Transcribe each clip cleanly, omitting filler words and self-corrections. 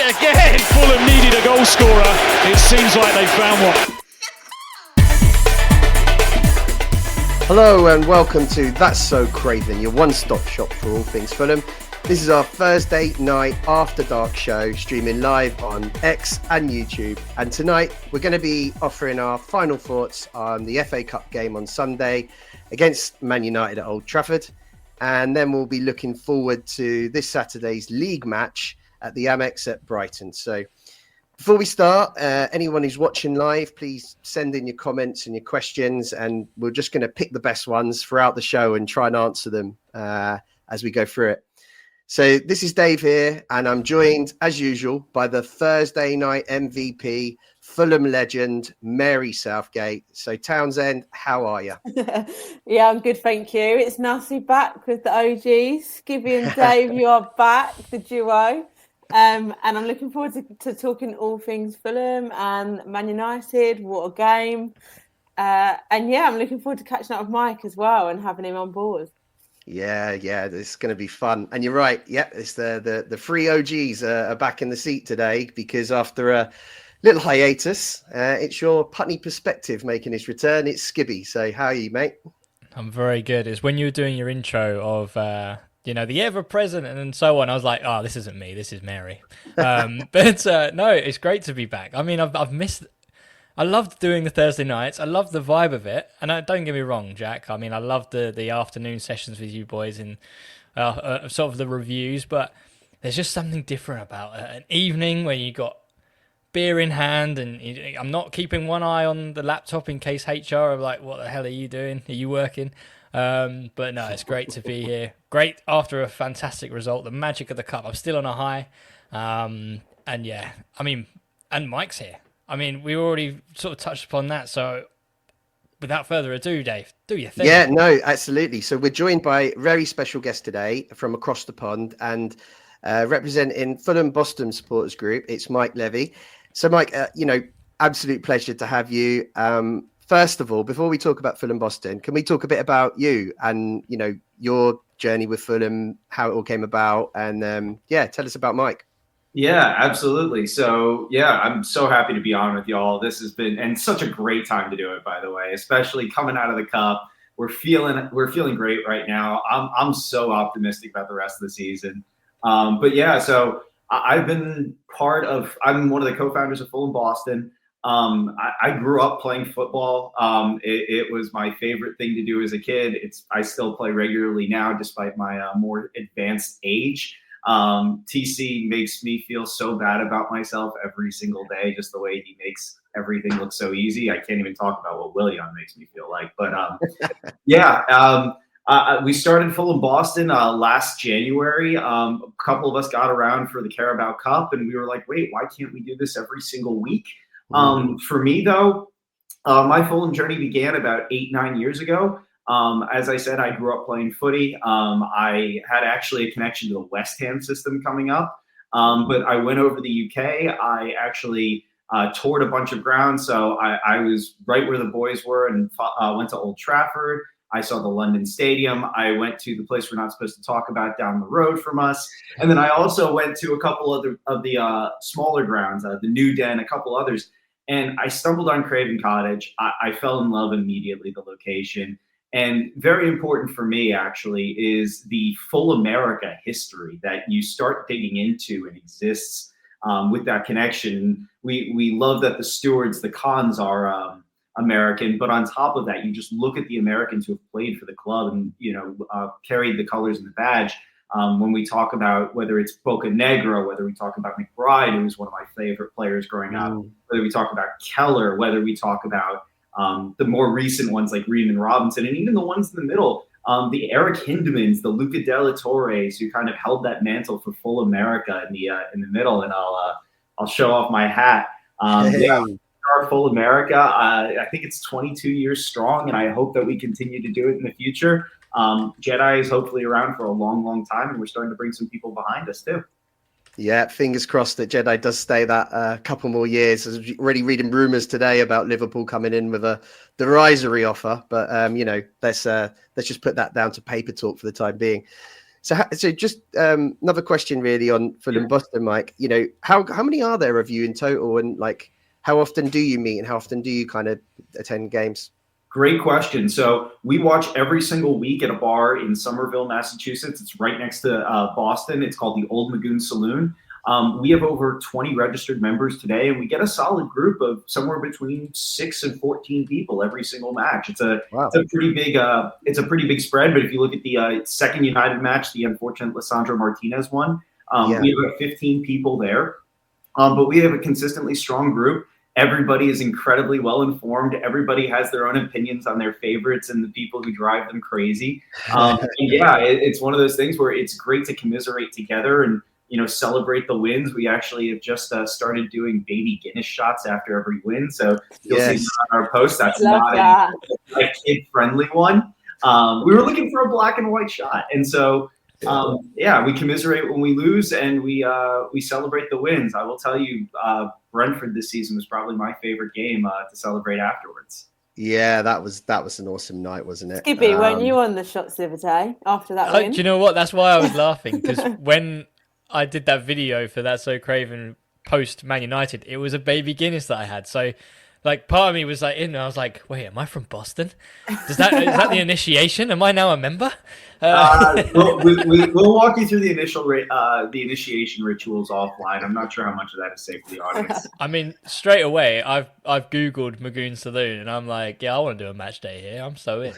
it again. Fulham needed a goal scorer. It seems like they found one. Hello and welcome to That's So Craven, your one-stop shop for all things Fulham. This is our Thursday night after dark show, streaming live on X and YouTube. And tonight we're going to be offering our final thoughts on the FA Cup game on Sunday against Man United at Old Trafford. And then we'll be looking forward to this Saturday's league match at the Amex at Brighton. So before we start, anyone who's watching live, please send in your comments and your questions, and we're just going to pick the best ones throughout the show and try and answer them as we go through it. So this is Dave here, and I'm joined, as usual, by the Thursday night MVP, Fulham legend, Mary Southgate. So Townsend, how are you? Yeah, I'm good, thank you. It's nice to be back with the OGs. Skibby and Dave, you are back, the duo. And I'm looking forward to talking all things Fulham and Man United. What a game. And yeah, I'm looking forward to catching up with Mike as well and having him on board. Yeah, it's going to be fun. And you're right. Yeah, it's the three OGs are back in the seat today because after a little hiatus, it's your Putney Perspective making his return. It's Skibby. So how are you, mate? I'm very good. It's when you were doing your intro of, the ever-present and so on. I was like, oh, this isn't me. This is Mary. But no, it's great to be back. I mean, I've missed... I loved doing the Thursday nights. I love the vibe of it. And don't get me wrong, Jack. I mean, I loved the afternoon sessions with you boys and sort of the reviews. But there's just something different about an evening where you got beer in hand and I'm not keeping one eye on the laptop in case HR are like, what the hell are you doing? Are you working? But no, it's great to be here. Great after a fantastic result. The magic of the cup. I'm still on a high. And yeah, I mean, and Mike's here. I mean, we already sort of touched upon that. So without further ado, Dave, do your thing. Yeah, no, absolutely. So we're joined by a very special guest today from across the pond and representing Fulham Boston supporters group. It's Mike Levy. So Mike, absolute pleasure to have you. First of all, before we talk about Fulham Boston, can we talk a bit about you and, your journey with Fulham, how it all came about? And tell us about Mike. Yeah, absolutely. So, I'm so happy to be on with y'all. This has been such a great time to do it, by the way, especially coming out of the cup. We're feeling great right now. I'm so optimistic about the rest of the season. So I've been I'm one of the co-founders of Fulham Boston. I grew up playing football. It was my favorite thing to do as a kid. I still play regularly now, despite my more advanced age. TC makes me feel so bad about myself every single day, just the way he makes everything look so easy. I can't even talk about what Willian makes me feel like. But we started Fulham Boston last January. A couple of us got around for the Carabao Cup, and we were like, wait, why can't we do this every single week? For me, though, my Fulham journey began about 8-9 years ago. As I said, I grew up playing footy. I had actually a connection to the West Ham system coming up, but I went over to the UK. I actually toured a bunch of ground, so I was right where the boys were and went to Old Trafford. I saw the London Stadium. I went to the place we're not supposed to talk about down the road from us. And then I also went to a couple of the smaller grounds, the New Den, a couple others. And I stumbled on Craven Cottage. I fell in love immediately, the location. And very important for me, actually, is the full America history that you start digging into and exists with that connection. We love that the stewards, the Khans, are American, but on top of that, you just look at the Americans who have played for the club and carried the colors and the badge. When we talk about whether it's Boca Negra, whether we talk about McBride, who was one of my favorite players growing up, whether we talk about Keller, whether we talk about the more recent ones like Ream and Robinson, and even the ones in the middle, the Eric Hindemans, the Luca De La Torres, who kind of held that mantle for full America in the middle. And I'll show off my hat. Our full America. I think it's 22 years strong, and I hope that we continue to do it in the future. Jedi is hopefully around for a long, long time, and we're starting to bring some people behind us too. Yeah, fingers crossed that Jedi does stay that couple more years. I was already reading rumours today about Liverpool coming in with a derisory offer, but let's just put that down to paper talk for the time being. So just another question really on Fulham Boston, Mike. You know, how many are there of you in total, and like how often do you meet, and how often do you kind of attend games? Great question. So we watch every single week at a bar in Somerville, Massachusetts. It's right next to Boston. It's called the Old Magoon Saloon. We have over 20 registered members today, and we get a solid group of somewhere between 6 and 14 people every single match. It's a pretty big spread. But if you look at the second United match, the unfortunate Lissandro Martinez one, we have about 15 people there. But we have a consistently strong group. Everybody is incredibly well informed. Everybody has their own opinions on their favorites and the people who drive them crazy. It's one of those things where it's great to commiserate together and, you know, celebrate the wins. We actually have just started doing baby Guinness shots after every win. So you'll see on our post, that's not a kid-friendly one. We were looking for a black and white shot. And so, we commiserate when we lose, and we celebrate the wins. I will tell you, Brentford this season was probably my favorite game to celebrate afterwards. Yeah, that was an awesome night, wasn't it? Skippy, weren't you on the shots the other day after that win? Do you know what? That's why I was laughing, because when I did that video for That's So Craven post Man United, it was a baby Guinness that I had. So, like, part of me was like, I was like, wait, am I from Boston? Is that the initiation? Am I now a member? We'll walk you through the initiation rituals offline. I'm not sure how much of that is safe for the audience. I mean, straight away, I've Googled Magoon Saloon, and I'm like, I want to do a match day here. I'm so in.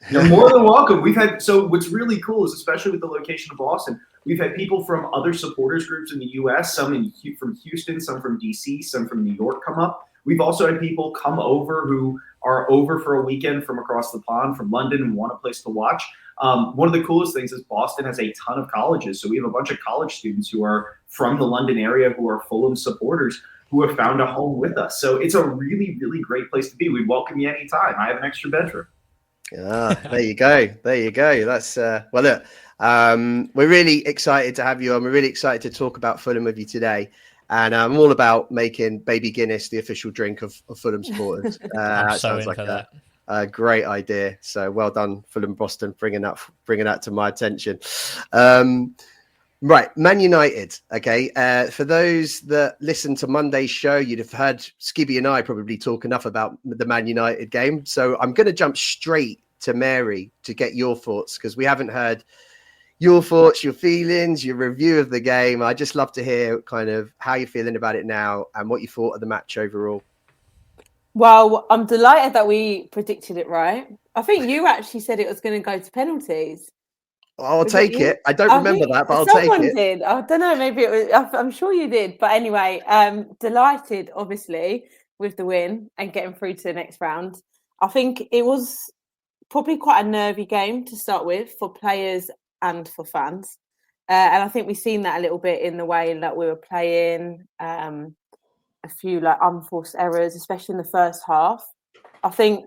You're more than welcome. So what's really cool is, especially with the location of Boston, we've had people from other supporters groups in the U.S., some from Houston, some from D.C., some from New York come up. We've also had people come over who are over for a weekend from across the pond, from London, and want a place to watch. One of the coolest things is Boston has a ton of colleges. So we have a bunch of college students who are from the London area who are Fulham supporters who have found a home with us. So it's a really, really great place to be. We'd welcome you anytime. I have an extra bedroom. There you go. That's look, we're really excited to have you on. We're really excited to talk about Fulham with you today. And I'm all about making baby Guinness the official drink of Fulham supporters. I'm so in for that. A great idea. So well done, Fulham Boston, bringing that to my attention. Right, Man United. Okay, for those that listened to Monday's show, you'd have heard Skibby and I probably talk enough about the Man United game. So I'm going to jump straight to Mary to get your thoughts, because we haven't heard your thoughts, your feelings, your review of the game. I just love to hear kind of how you're feeling about it now and what you thought of the match overall. Well, I'm delighted that we predicted it right. I think you actually said it was going to go to penalties. I'll take it. I don't remember that, but I'll take it. Someone did. I don't know. Maybe it was. I'm sure you did. But anyway, delighted, obviously, with the win and getting through to the next round. I think it was probably quite a nervy game to start with for players and for fans. And I think we've seen that a little bit in the way that we were playing, a few like unforced errors, especially in the first half. I think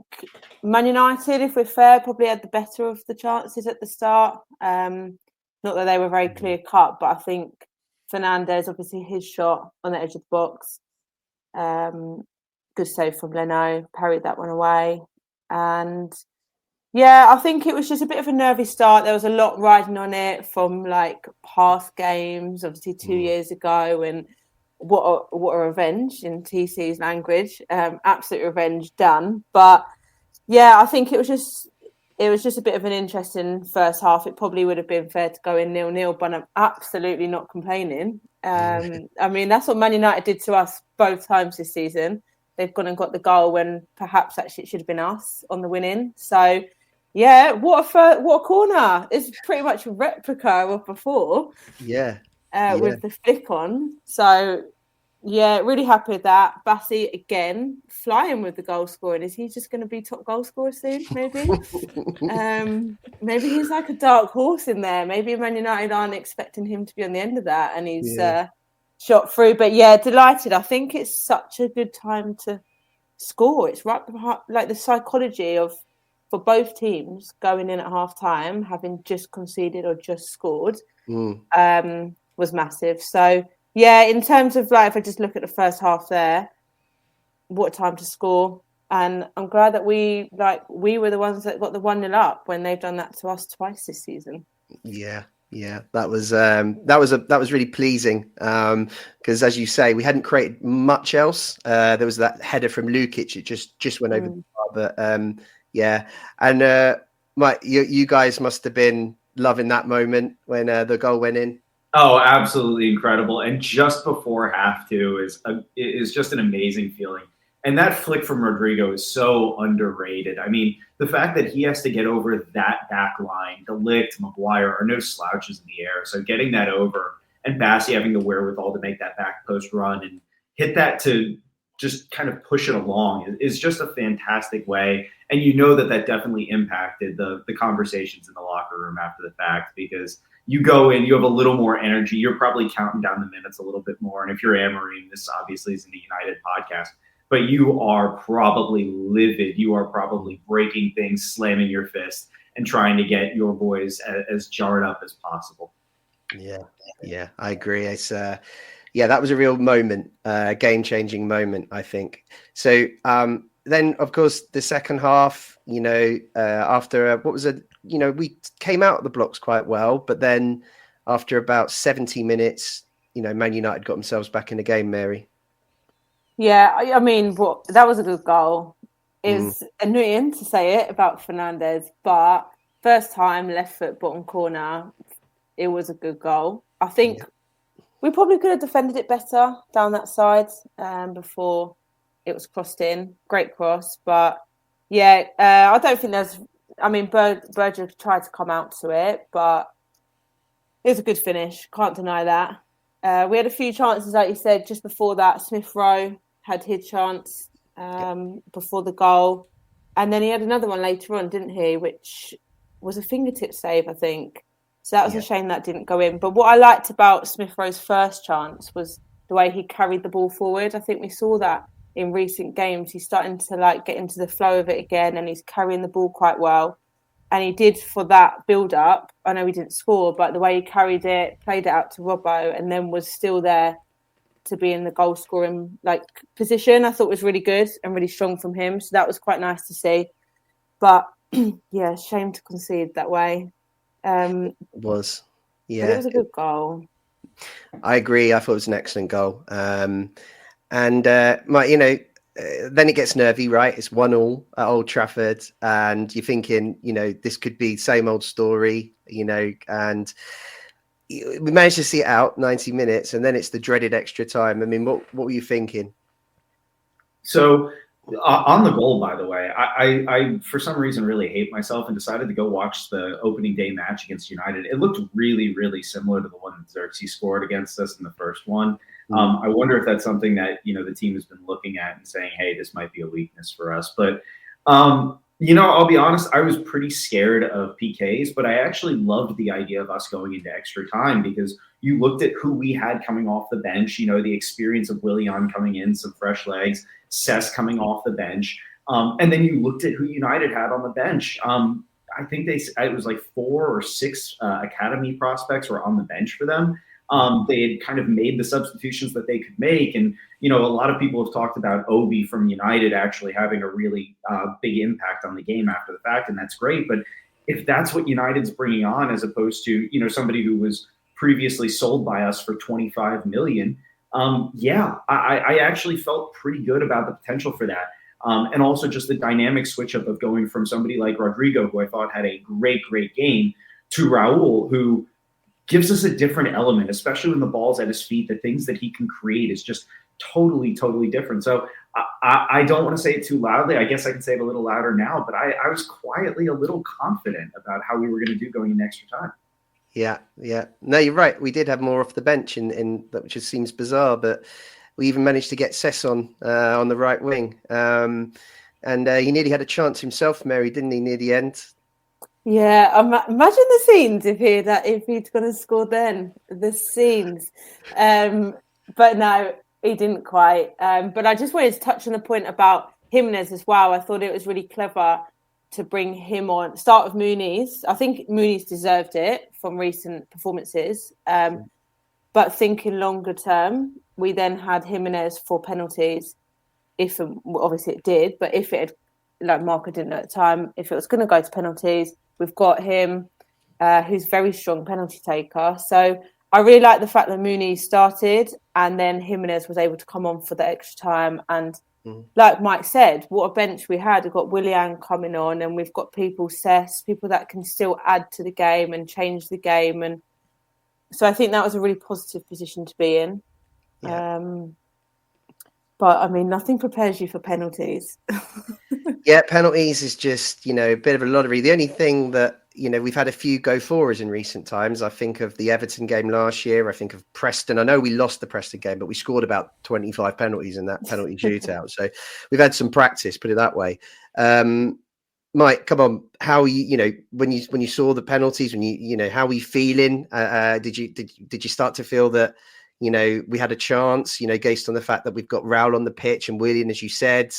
Man United, if we're fair, probably had the better of the chances at the start. Not that they were very clear cut, but I think Fernandes, obviously his shot on the edge of the box. Good save from Leno, parried that one away. And yeah, I think it was just a bit of a nervy start. There was a lot riding on it from like past games, obviously 2 years ago, and what a revenge in TC's language. Absolute revenge done. But yeah, I think it was just a bit of an interesting first half. It probably would have been fair to go in 0-0, but I'm absolutely not complaining. I mean, that's what Man United did to us both times this season. They've gone and got the goal when perhaps actually it should have been us on the win-in. So yeah, what a corner. It's pretty much a replica of before. Yeah. With the flick on. So yeah, really happy with that. Bassi again flying with the goal scoring. Is he just going to be top goal scorer soon? Maybe. Maybe he's like a dark horse in there. Maybe Man United aren't expecting him to be on the end of that, and he's shot through. But yeah, delighted. I think it's such a good time to score. It's right behind, like the psychology of for both teams going in at half time, having just conceded or just scored, was massive. So yeah, in terms of like, if I just look at the first half there, what time to score. And I'm glad that we were the ones that got the 1-0 up when they've done that to us twice this season. Yeah. Yeah, that was really pleasing because, as you say, we hadn't created much else. There was that header from Lukic; it just went over the bar. But yeah, and Mike, you guys must have been loving that moment when the goal went in. Oh, absolutely incredible! And just before half two is just an amazing feeling. And that flick from Rodrigo is so underrated. I mean, the fact that he has to get over that back line, De Ligt, Maguire are no slouches in the air. So getting that over and Bassi having the wherewithal to make that back post run and hit that to just kind of push it along is just a fantastic way. And you know that definitely impacted the conversations in the locker room after the fact, because you go in, you have a little more energy. You're probably counting down the minutes a little bit more. And if you're Amorim, this obviously isn't a United podcast, but you are probably livid. You are probably breaking things, slamming your fist, and trying to get your boys as jarred up as possible. Yeah, I agree. It's that was a real moment, game-changing moment, I think. So then, of course, the second half, after we came out of the blocks quite well, but then after about 70 minutes, Man United got themselves back in the game, Mary. Yeah, I mean, that was a good goal. It's annoying to say it about Fernandes, but first time, left foot, bottom corner, it was a good goal. I think we probably could have defended it better down that side before it was crossed in. Great cross, but I don't think Berger tried to come out to it, but it was a good finish. Can't deny that. We had a few chances, like you said, just before that. Smith Rowe had his chance before the goal. And then he had another one later on, didn't he? Which was a fingertip save, I think. So that was a shame that didn't go in. But what I liked about Smith Rowe's first chance was the way he carried the ball forward. I think we saw that in recent games. He's starting to get into the flow of it again, and he's carrying the ball quite well. And he did for that build-up. I know he didn't score, but the way he carried it, played it out to Robbo, and then was still there to be in the goal-scoring position, I thought was really good and really strong from him. So that was quite nice to see. But shame to concede that way. It was, but it was a good goal. I agree. I thought it was an excellent goal. Then it gets nervy, right? It's 1-1 at Old Trafford, and you're thinking, this could be same old story, and we managed to see it out 90 minutes, and then it's the dreaded extra time. I mean, what were you thinking? So on the goal, by the way, I for some reason really hate myself and decided to go watch the opening day match against United. It looked really, really similar to the one that Xerxes scored against us in the first one. I wonder if that's something that, the team has been looking at and saying, hey, this might be a weakness for us. But, I'll be honest, I was pretty scared of PKs, but I actually loved the idea of us going into extra time, because you looked at who we had coming off the bench, the experience of Willian coming in, some fresh legs, Cess coming off the bench. And then you looked at who United had on the bench. I think it was 4 or 6 academy prospects were on the bench for them. They had kind of made the substitutions that they could make. And, a lot of people have talked about Obi from United actually having a really big impact on the game after the fact. And that's great. But if that's what United's bringing on, as opposed to, somebody who was previously sold by us for 25 million, I actually felt pretty good about the potential for that. And also just the dynamic switch up of going from somebody like Rodrigo, who I thought had a great, great game, to Raul, who gives us a different element, especially when the ball's at his feet. The things that he can create is just totally, totally different. So I don't want to say it too loudly. I guess I can say it a little louder now, but I was quietly a little confident about how we were going to do going in extra time. Yeah. No, you're right. We did have more off the bench, in which just seems bizarre, but we even managed to get Cess on the right wing. And he nearly had a chance himself, Mary, didn't he, near the end? Yeah, imagine the scenes if he'd gone and scored then. The scenes. But no, he didn't quite. But I just wanted to touch on a point about Jimenez as well. I thought it was really clever to bring him on. Start with Muniz. I think Muniz deserved it from recent performances. But thinking longer term, we then had Jimenez for penalties. Obviously it did, but if it had, Marco didn't know at the time, if it was going to go to penalties, we've got him. who's very strong penalty taker. So I really like the fact that Mooney started and then Jimenez was able to come on for the extra time. And like Mike said, what a bench we had. We've got Willian coming on and we've got people that can still add to the game and change the game. And so I think that was a really positive position to be in. Yeah. But I mean, nothing prepares you for penalties. Yeah, penalties is just, a bit of a lottery. The only thing that, we've had a few go forwards in recent times. I think of the Everton game last year. I think of Preston. I know we lost the Preston game, but we scored about 25 penalties in that penalty shootout. So we've had some practice, put it that way. Mike, come on. How when you saw the penalties, how were you feeling? Did you start to feel that, we had a chance, based on the fact that we've got Raul on the pitch and Willian, as you said,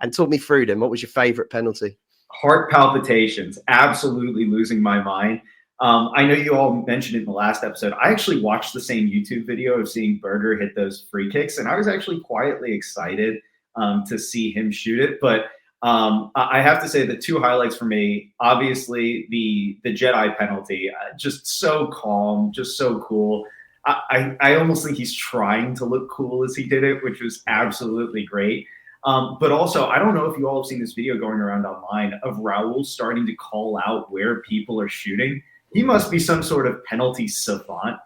and talk me through them. What was your favourite penalty? Heart palpitations, absolutely losing my mind. I know you all mentioned it in the last episode. I actually watched the same YouTube video of seeing Berger hit those free kicks, and I was actually quietly excited to see him shoot it. But I have to say the two highlights for me, obviously the Jedi penalty, just so calm, just so cool. I almost think he's trying to look cool as he did it, which was absolutely great. But also, I don't know if you all have seen this video going around online of Raul starting to call out where people are shooting. He must be some sort of penalty savant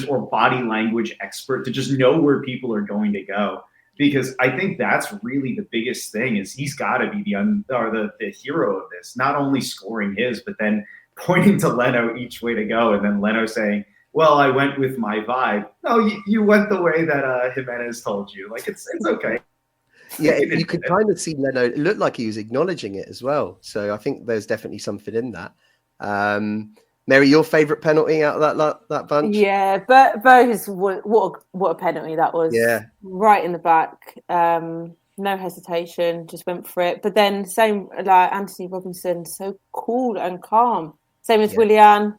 or body language expert to just know where people are going to go. Because I think that's really the biggest thing is he's got to be the hero of this, not only scoring his, but then pointing to Leno each way to go. And then Leno saying, well, I went with my vibe. No, you went the way that Jimenez told you. Like, it's okay. Yeah, you could kind of see Leno. It looked like he was acknowledging it as well. So I think there's definitely something in that. Mary, your favourite penalty out of that bunch? Yeah, but Burgers, what a penalty that was. Yeah. Right in the back. No hesitation, just went for it. But then same like Anthony Robinson, so cool and calm. Same as Willian.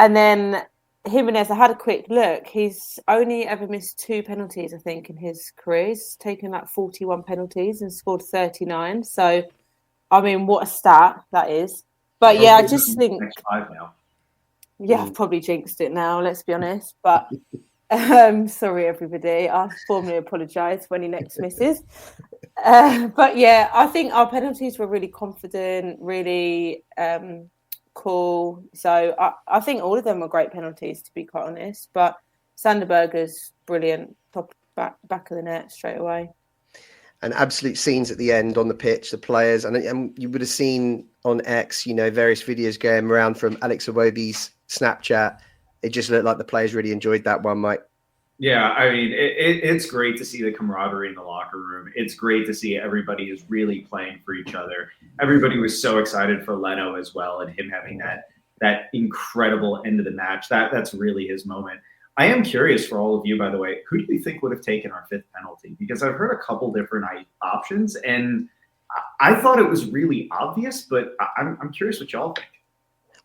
And then Jimenez, I had a quick look. He's only ever missed 2 penalties, I think, in his career. He's taken like 41 penalties and scored 39. So, I mean, what a stat that is. But yeah, I just think. Next 5 now. Yeah, I've probably jinxed it now, let's be honest. But sorry, everybody. I formally apologise when he next misses. But yeah, I think our penalties were really confident, really cool. So I think all of them were great penalties, to be quite honest. But Sanderberger's brilliant, top back of the net straight away. And absolute scenes at the end on the pitch, the players, and you would have seen on X, various videos going around from Alex Iwobi's Snapchat. It just looked like the players really enjoyed that one, Mike. Yeah, I mean, it's great to see the camaraderie in the locker room. It's great to see everybody is really playing for each other. Everybody was so excited for Leno as well, and him having that incredible end of the match. That's really his moment. I am curious for all of you, by the way, who do you think would have taken our 5th penalty? Because I've heard a couple different options, and I thought it was really obvious, but I'm curious what y'all think.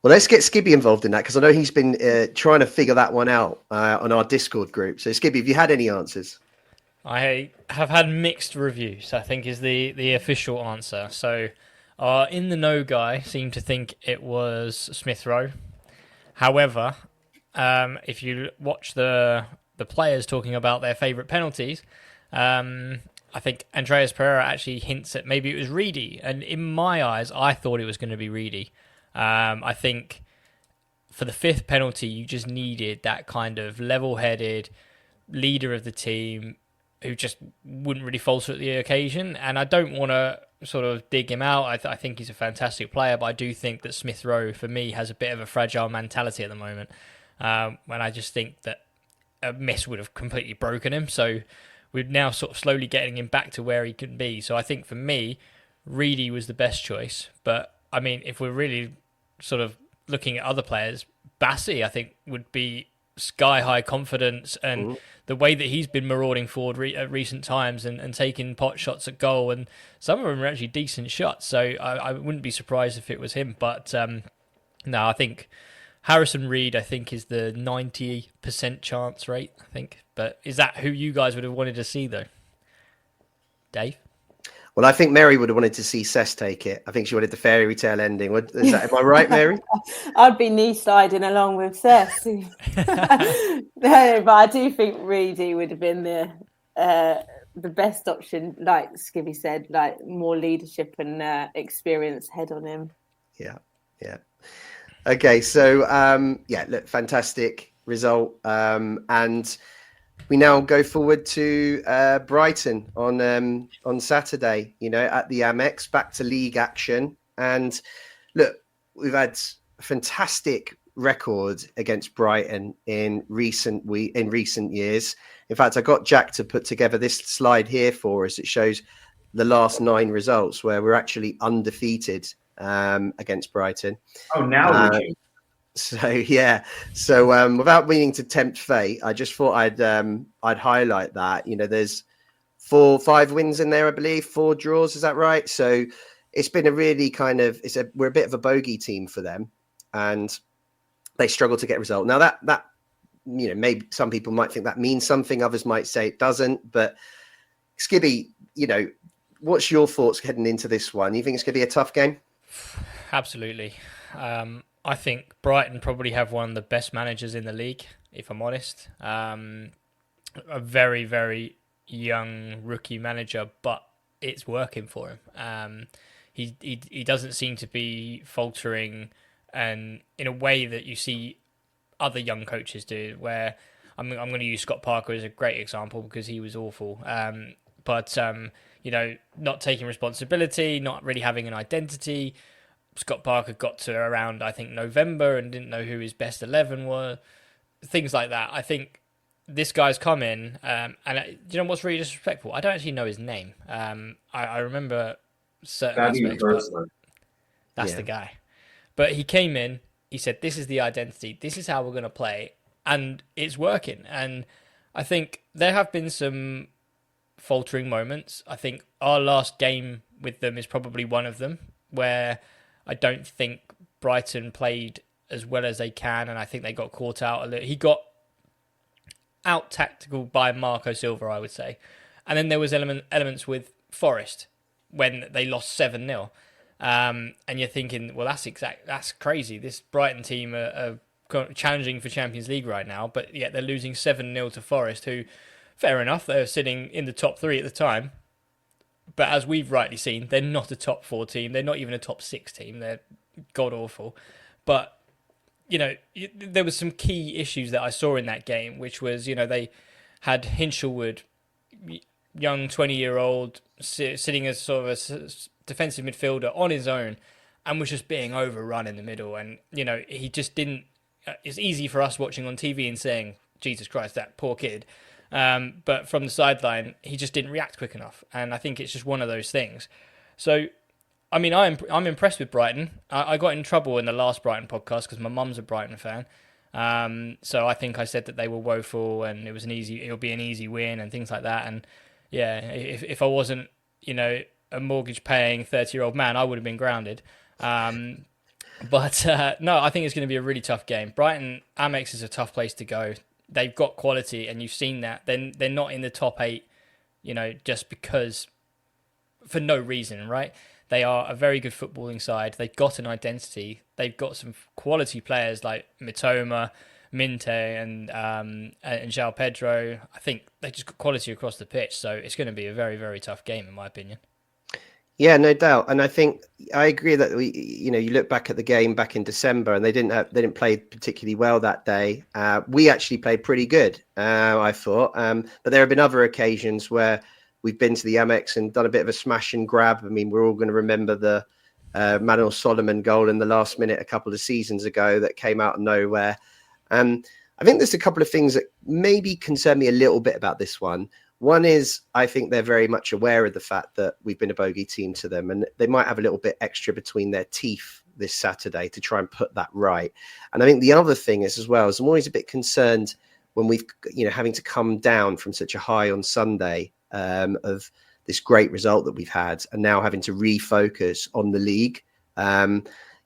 Well, let's get Skibby involved in that, because I know he's been trying to figure that one out on our Discord group. So, Skibby, have you had any answers? I have had mixed reviews, I think is the official answer. So, in the know guy seemed to think it was Smith Rowe. However, if you watch the players talking about their favourite penalties, I think Andreas Pereira actually hints at maybe it was Reedy. And in my eyes, I thought it was going to be Reedy. I think for the 5th penalty, you just needed that kind of level-headed leader of the team who just wouldn't really falter at the occasion. And I don't want to sort of dig him out. I think he's a fantastic player, but I do think that Smith Rowe, for me, has a bit of a fragile mentality at the moment. When I just think that a miss would have completely broken him. So we're now sort of slowly getting him back to where he can be. So I think for me, Reedy was the best choice. But I mean, if we're really sort of looking at other players, Bassi, I think, would be sky-high confidence, and the way that he's been marauding forward at recent times and taking pot shots at goal, and some of them are actually decent shots, so I wouldn't be surprised if it was him. But no, I think Harrison Reed, I think, is the 90% chance rate, I think. But is that who you guys would have wanted to see, though? Dave? Well, I think Mary would have wanted to see Cess take it. I think she wanted the fairy tale ending. Am I right, Mary? I'd be knee sliding along with Cess. No, but I do think Reedy would have been the best option. Like Skivvy said, like more leadership and experience head on him. Yeah. Okay, so look, fantastic result, and we now go forward to Brighton on Saturday. At the Amex, back to league action, and look, we've had a fantastic record against Brighton in recent years. In fact, I got Jack to put together this slide here for us. It shows the last 9 results where we're actually undefeated against Brighton. Oh, now we do. So without meaning to tempt fate, I just thought I'd highlight that. There's 4-5 wins in there, I believe, 4 draws. Is that right? So it's been a really we're a bit of a bogey team for them, and they struggle to get a result. Now that maybe some people might think that means something, others might say it doesn't. But Skibby, what's your thoughts heading into this one? You think it's going to be a tough game? Absolutely. I think Brighton probably have one of the best managers in the league, if I'm honest. A very, very young rookie manager, but it's working for him. He doesn't seem to be faltering, and in a way that you see other young coaches do, where I'm going to use Scott Parker as a great example because he was awful. But not taking responsibility, not really having an identity. Scott Parker got to around, I think, November and didn't know who his best 11 were. Things like that. I think this guy's come in, and you know what's really disrespectful? I don't actually know his name. I remember certain aspects, but that's the guy. But he came in, he said, this is the identity, this is how we're going to play, and it's working. And I think there have been some faltering moments. I think our last game with them is probably one of them, where I don't think Brighton played as well as they can, and I think they got caught out a little. He got out tactical by Marco Silva, I would say. And then there was elements with Forest when they lost 7-0. And you're thinking, well, that's crazy. This Brighton team are challenging for Champions League right now, but yet they're losing 7-0 to Forest, who, fair enough, they were sitting in the top 3 at the time. But as we've rightly seen, they're not a top 4 team. They're not even a top 6 team. They're god-awful. But, there was some key issues that I saw in that game, which was, they had Hinchelwood, young 20-year-old, sitting as sort of a defensive midfielder on his own, and was just being overrun in the middle. And, he just didn't... It's easy for us watching on TV and saying, Jesus Christ, that poor kid. But from the sideline, he just didn't react quick enough. And I think it's just one of those things. So, I mean, I'm impressed with Brighton. I got in trouble in the last Brighton podcast because my mum's a Brighton fan. So I think I said that they were woeful and it'll be an easy win and things like that. And yeah, if I wasn't, a mortgage paying 30-year-old man, I would have been grounded. But no, I think it's going to be a really tough game. Brighton, Amex is a tough place to go. They've got quality, and you've seen that. Then they're not in the top 8, just because, for no reason, right? They are a very good footballing side. They've got an identity. They've got some quality players like Mitoma, Minte, and João Pedro. I think they just got quality across the pitch. So it's going to be a very, very tough game, in my opinion. Yeah, no doubt. And I think I agree that you look back at the game back in December, and they didn't play particularly well that day. We actually played pretty good, I thought. But there have been other occasions where we've been to the Amex and done a bit of a smash and grab. I mean, we're all going to remember the Manuel Solomon goal in the last minute a couple of seasons ago that came out of nowhere. I think there's a couple of things that maybe concern me a little bit about this one. One is, I think they're very much aware of the fact that we've been a bogey team to them, and they might have a little bit extra between their teeth this Saturday to try and put that right. And I think the other thing is, as well, is I'm always a bit concerned when we've, having to come down from such a high on Sunday of this great result that we've had, and now having to refocus on the league.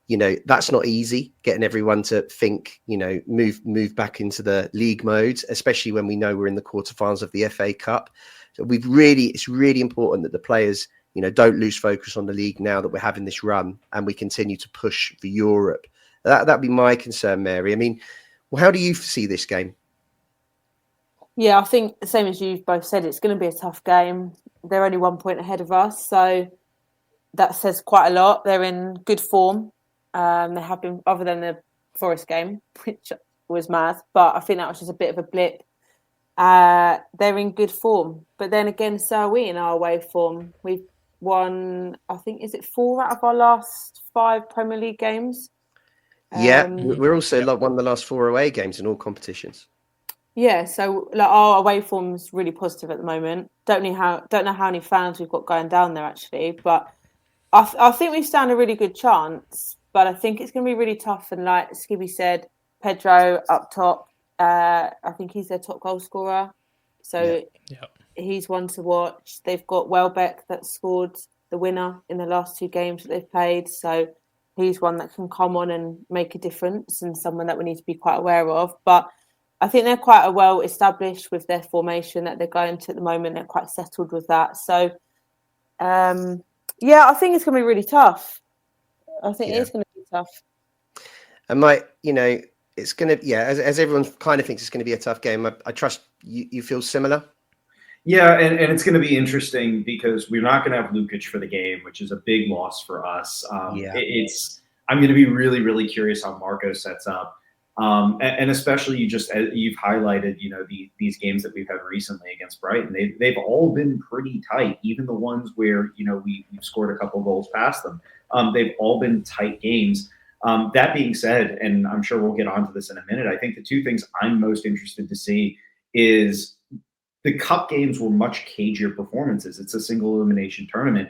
That's not easy, getting everyone to think, move back into the league mode, especially when we know we're in the quarterfinals of the FA Cup. So it's really important that the players, don't lose focus on the league now that we're having this run and we continue to push for Europe. That'd be my concern, Mary. I mean, well, how do you see this game? Yeah, I think the same as you've both said, it's going to be a tough game. They're only 1 point ahead of us, so that says quite a lot. They're in good form. They have been, other than the Forest game, which was mad, but I think that was just a bit of a blip. They're in good form, but then again, so are we in our away form. We've won, I think, is it 4 out of our last 5 Premier League games? We're also like one of the last 4 away games in all competitions. Yeah, so like our away form's really positive at the moment. Don't know how many fans we've got going down there actually, but I think we stand a really good chance. But I think it's going to be really tough. And like Skibby said, Pedro up top. I think he's their top goal scorer, so he's one to watch. They've got Welbeck that scored the winner in the last 2 games that they've played, so he's one that can come on and make a difference and someone that we need to be quite aware of. But I think they're quite well established with their formation that they're going to at the moment. They're quite settled with that. So, I think it's going to be really tough. I think it is going to be tough. And Mike, it's going to, as everyone kind of thinks it's going to be a tough game. I trust you feel similar. Yeah, and it's going to be interesting because we're not going to have Lukic for the game, which is a big loss for us. I'm going to be really, really curious how Marco sets up. And especially you've highlighted, these games that we've had recently against Brighton, they've all been pretty tight. Even the ones where, we've scored a couple goals past them. They've all been tight games. That being said, and I'm sure we'll get onto this in a minute, I think the 2 things I'm most interested to see is the cup games were much cagier performances. It's a single elimination tournament.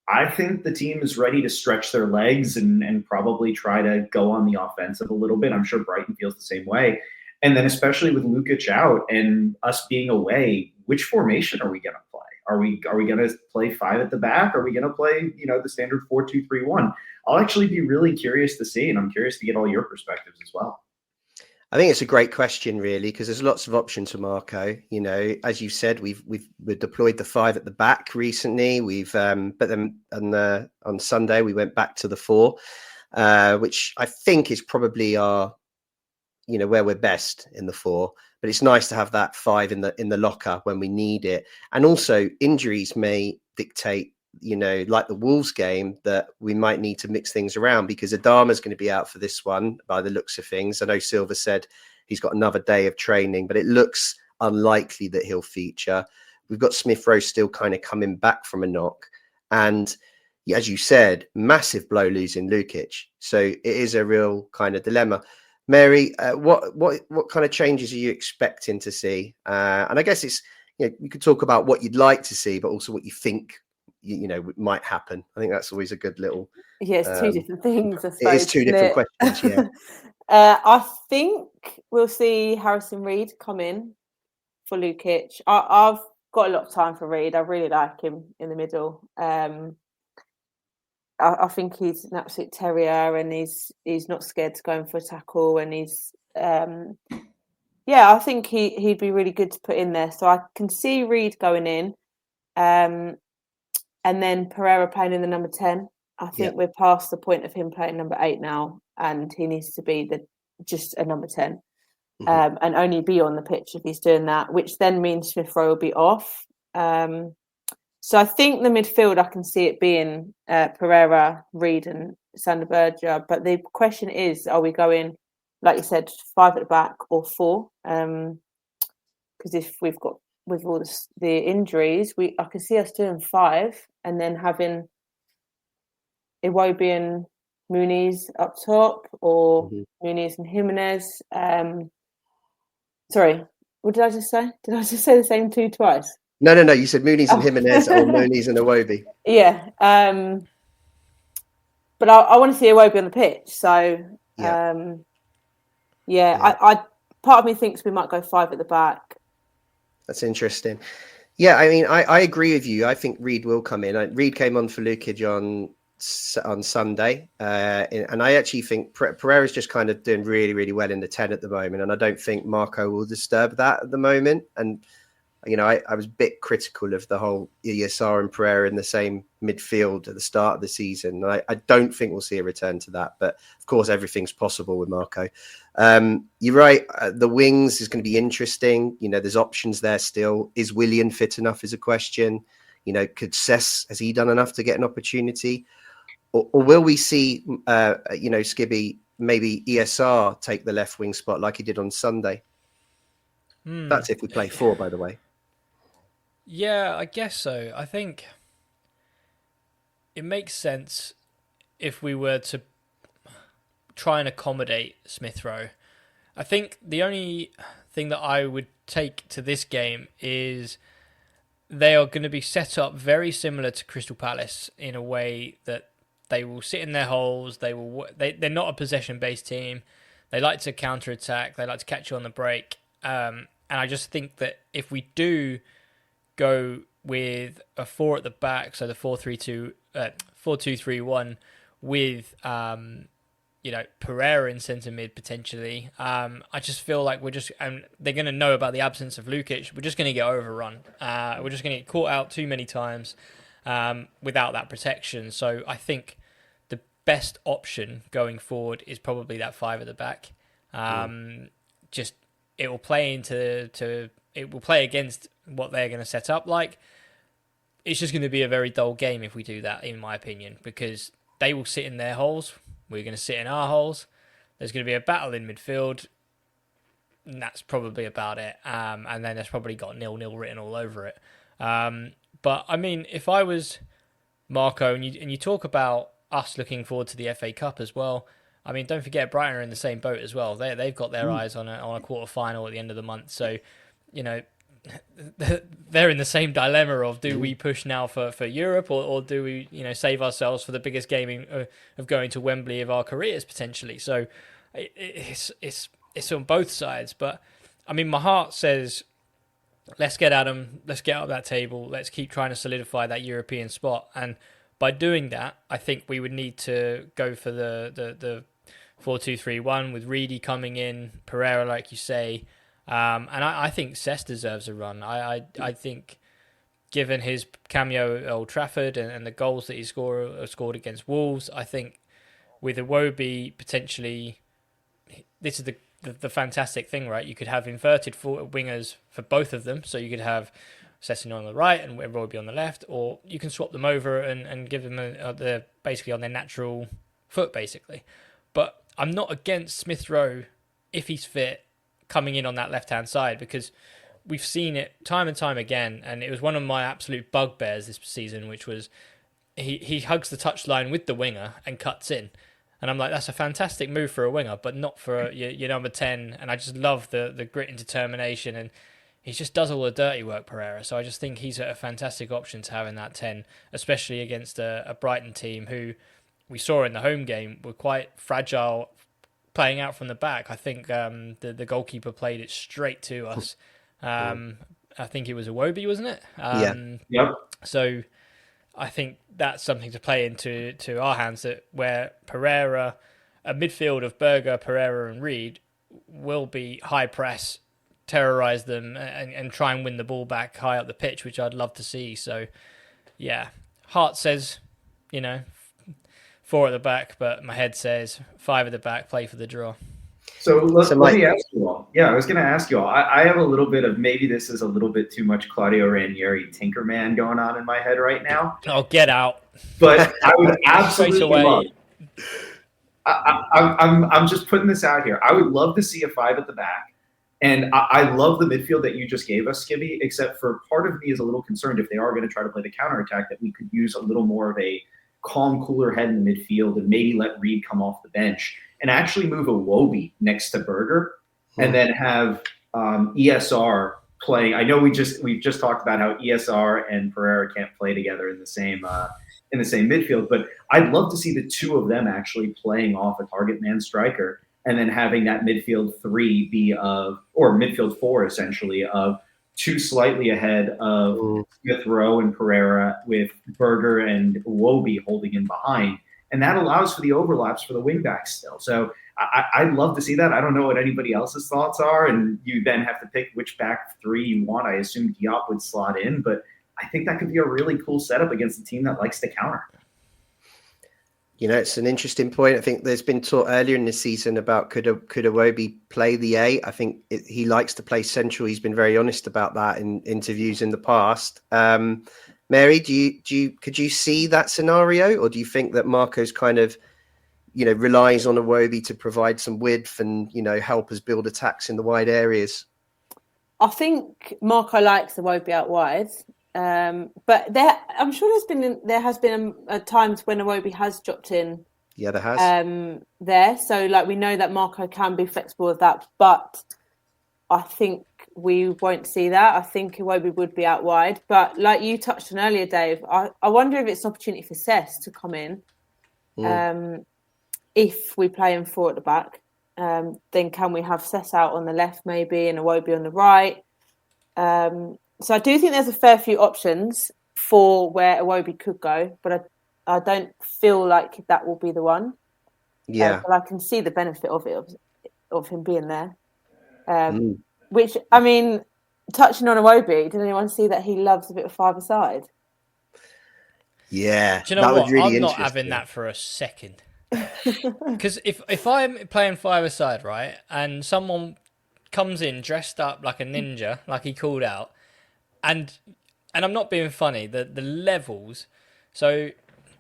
I think the team is ready to stretch their legs and probably try to go on the offensive a little bit. I'm sure Brighton feels the same way. And then especially with Lukic out and us being away, which formation are we going to play? Are we going to play 5 at the back? Are we going to play, the standard 4-2-3-1? I'll actually be really curious to see, and I'm curious to get all your perspectives as well. I think it's a great question, really, because there's lots of options for Marco. As you said, we've deployed the 5 at the back recently. But then on Sunday we went back to the 4, which I think is probably our, where we're best in the 4. But it's nice to have that 5 in the locker when we need it. And also injuries may dictate, like the Wolves game, that we might need to mix things around because Adama's going to be out for this one by the looks of things. I know Silva said he's got another day of training, but it looks unlikely that he'll feature. We've got Smith Rowe still kind of coming back from a knock. And as you said, massive blow losing Lukic. So it is a real kind of dilemma. Mary, what kind of changes are you expecting to see? And I guess it's, you could talk about what you'd like to see, but also what you think might happen. I think that's always a good little. Yeah, it's 2 different things. I suppose, it is 2 different questions. Yeah. I think we'll see Harrison Reed come in for Lukic. I've got a lot of time for Reed. I really like him in the middle. I think he's an absolute terrier, and he's not scared to go in for a tackle, and he's I think he'd be really good to put in there. So I can see Reed going in. And then Pereira playing in the number 10. I think we're past the point of him playing number 8 now, and he needs to be just a number 10, and only be on the pitch if he's doing that, which then means Smith Rowe will be off. So I think the midfield, I can see it being Pereira, Reed, and Sander Berger. But the question is, are we going, like you said, 5 at the back or 4? Because if we've got, with all the injuries, I can see us doing 5 and then having Iwobi and Muniz up top, or Muniz and Jimenez. Sorry, what did I just say? Did I just say the same 2 twice? No. You said Muniz and Jimenez or Muniz and Iwobi. Yeah. But I want to see Iwobi on the pitch. So, I part of me thinks we might go 5 at the back. That's interesting. Yeah, I mean, I agree with you. I think Reed will come in. Reed came on for Lukic on Sunday, and I actually think Pereira's just kind of doing really, really well in the 10 at the moment, and I don't think Marco will disturb that at the moment. And I was a bit critical of the whole ESR and Pereira in the same midfield at the start of the season. I don't think we'll see a return to that, but of course everything's possible with Marco. You're right. The wings is going to be interesting. There's options there still. Is Willian fit enough is a question. Could Cess, has he done enough to get an opportunity? Or will we see, Skibby, maybe ESR take the left wing spot like he did on Sunday? That's if we play 4, by the way. Yeah, I guess so. I think it makes sense if we were to try and accommodate Smith Rowe. I think the only thing that I would take to this game is they are going to be set up very similar to Crystal Palace in a way that they will sit in their holes. They're not a possession-based team. They like to counter-attack. They like to catch you on the break. And I just think that if we do go with a 4 at the back, so the 4-2-3-1 with Pereira in centre mid potentially. I just feel like they're going to know about the absence of Lukic. We're just going to get overrun. We're just going to get caught out too many times without that protection. So I think the best option going forward is probably that 5 at the back. Just it will play it will play against what they're going to set up like. It's just going to be a very dull game if we do that, in my opinion, because they will sit in their holes. We're going to sit in our holes. There's going to be a battle in midfield. And that's probably about it. And then there's probably got 0-0 written all over it. But I mean, if I was Marco, and you talk about us looking forward to the FA Cup as well. I mean, don't forget Brighton are in the same boat as well. They've got their eyes on a quarter final at the end of the month. So, they're in the same dilemma of do we push now for Europe or do we save ourselves for the biggest game of going to Wembley of our careers potentially. So it's on both sides. But I mean, my heart says let's get at them, let's get up that table, let's keep trying to solidify that European spot. And by doing that, I think we would need to go for the 4-2-3-1 with Reedy coming in, Pereira like you say. And I think Cess deserves a run. I think, given his cameo at Old Trafford and the goals that he scored against Wolves, I think with Iwobi potentially, this is the fantastic thing, right? You could have inverted wingers for both of them, so you could have Sessegnon on the right and Iwobi on the left, or you can swap them over and give them they're basically on their natural foot, basically. But I'm not against Smith Rowe if he's fit, coming in on that left-hand side, because we've seen it time and time again, and it was one of my absolute bugbears this season, which was he hugs the touchline with the winger and cuts in. And I'm like, that's a fantastic move for a winger, but not for your number 10. And I just love the grit and determination, and he just does all the dirty work, Pereira. So I just think he's a fantastic option to have in that 10, especially against a Brighton team who we saw in the home game were quite fragile, playing out from the back. I think the goalkeeper played it straight to us. I think it was Iwobi, wasn't it? Yep. So I think that's something to play into our hands, that where Pereira, a midfield of Berger, Pereira and Reed will be high press, terrorise them and try and win the ball back high up the pitch, which I'd love to see. So yeah, heart says, 4 at the back, but my head says 5 at the back, play for the draw. So let me ask you all. Yeah, I was going to ask you all. I have a little bit of, maybe this is a little bit too much Claudio Ranieri Tinkerman going on in my head right now. Oh, get out. But I would absolutely Straight away. love, I'm just putting this out here. I would love to see a 5 at the back. And I love the midfield that you just gave us, Skibby, except for part of me is a little concerned if they are going to try to play the counterattack that we could use a little more of a calm, cooler head in the midfield and maybe let Reed come off the bench and actually move Iwobi next to Berger and then have ESR playing. I know we've just talked about how ESR and Pereira can't play together in the same midfield, but I'd love to see the two of them actually playing off a target man striker and then having that midfield 3 be or midfield 4 essentially of 2 slightly ahead of Smith Rowe and Pereira with Berger and Iwobi holding in behind. And that allows for the overlaps for the wingbacks still. So I'd love to see that. I don't know what anybody else's thoughts are, and you then have to pick which back three you want. I assume Diop would slot in, but I think that could be a really cool setup against a team that likes to counter. It's an interesting point. I think there's been talk earlier in the season about could Iwobi play the 8. I think he likes to play central. He's been very honest about that in interviews in the past. Mary, could you see that scenario, or do you think that Marco's kind of relies on Iwobi to provide some width and help us build attacks in the wide areas? I think Marco likes Iwobi out wide. But I'm sure there has been times when Iwobi has dropped in. Yeah, there has. There, so we know that Marco can be flexible with that, but I think we won't see that. I think Iwobi would be out wide, but like you touched on earlier, Dave, I wonder if it's an opportunity for Cess to come in. If we play him 4 at the back, then can we have Cess out on the left maybe and Iwobi on the right? So I do think there's a fair few options for where Iwobi could go, but I don't feel like that will be the one. Yeah. But I can see the benefit of it, of him being there. Which, I mean, touching on Iwobi, did anyone see that he loves a bit of five-a-side? Yeah. Do you know what? Really I'm not having that for a second. Because if I'm playing five-a-side, right, and someone comes in dressed up like a ninja, like he called out, and I'm not being funny, the levels. So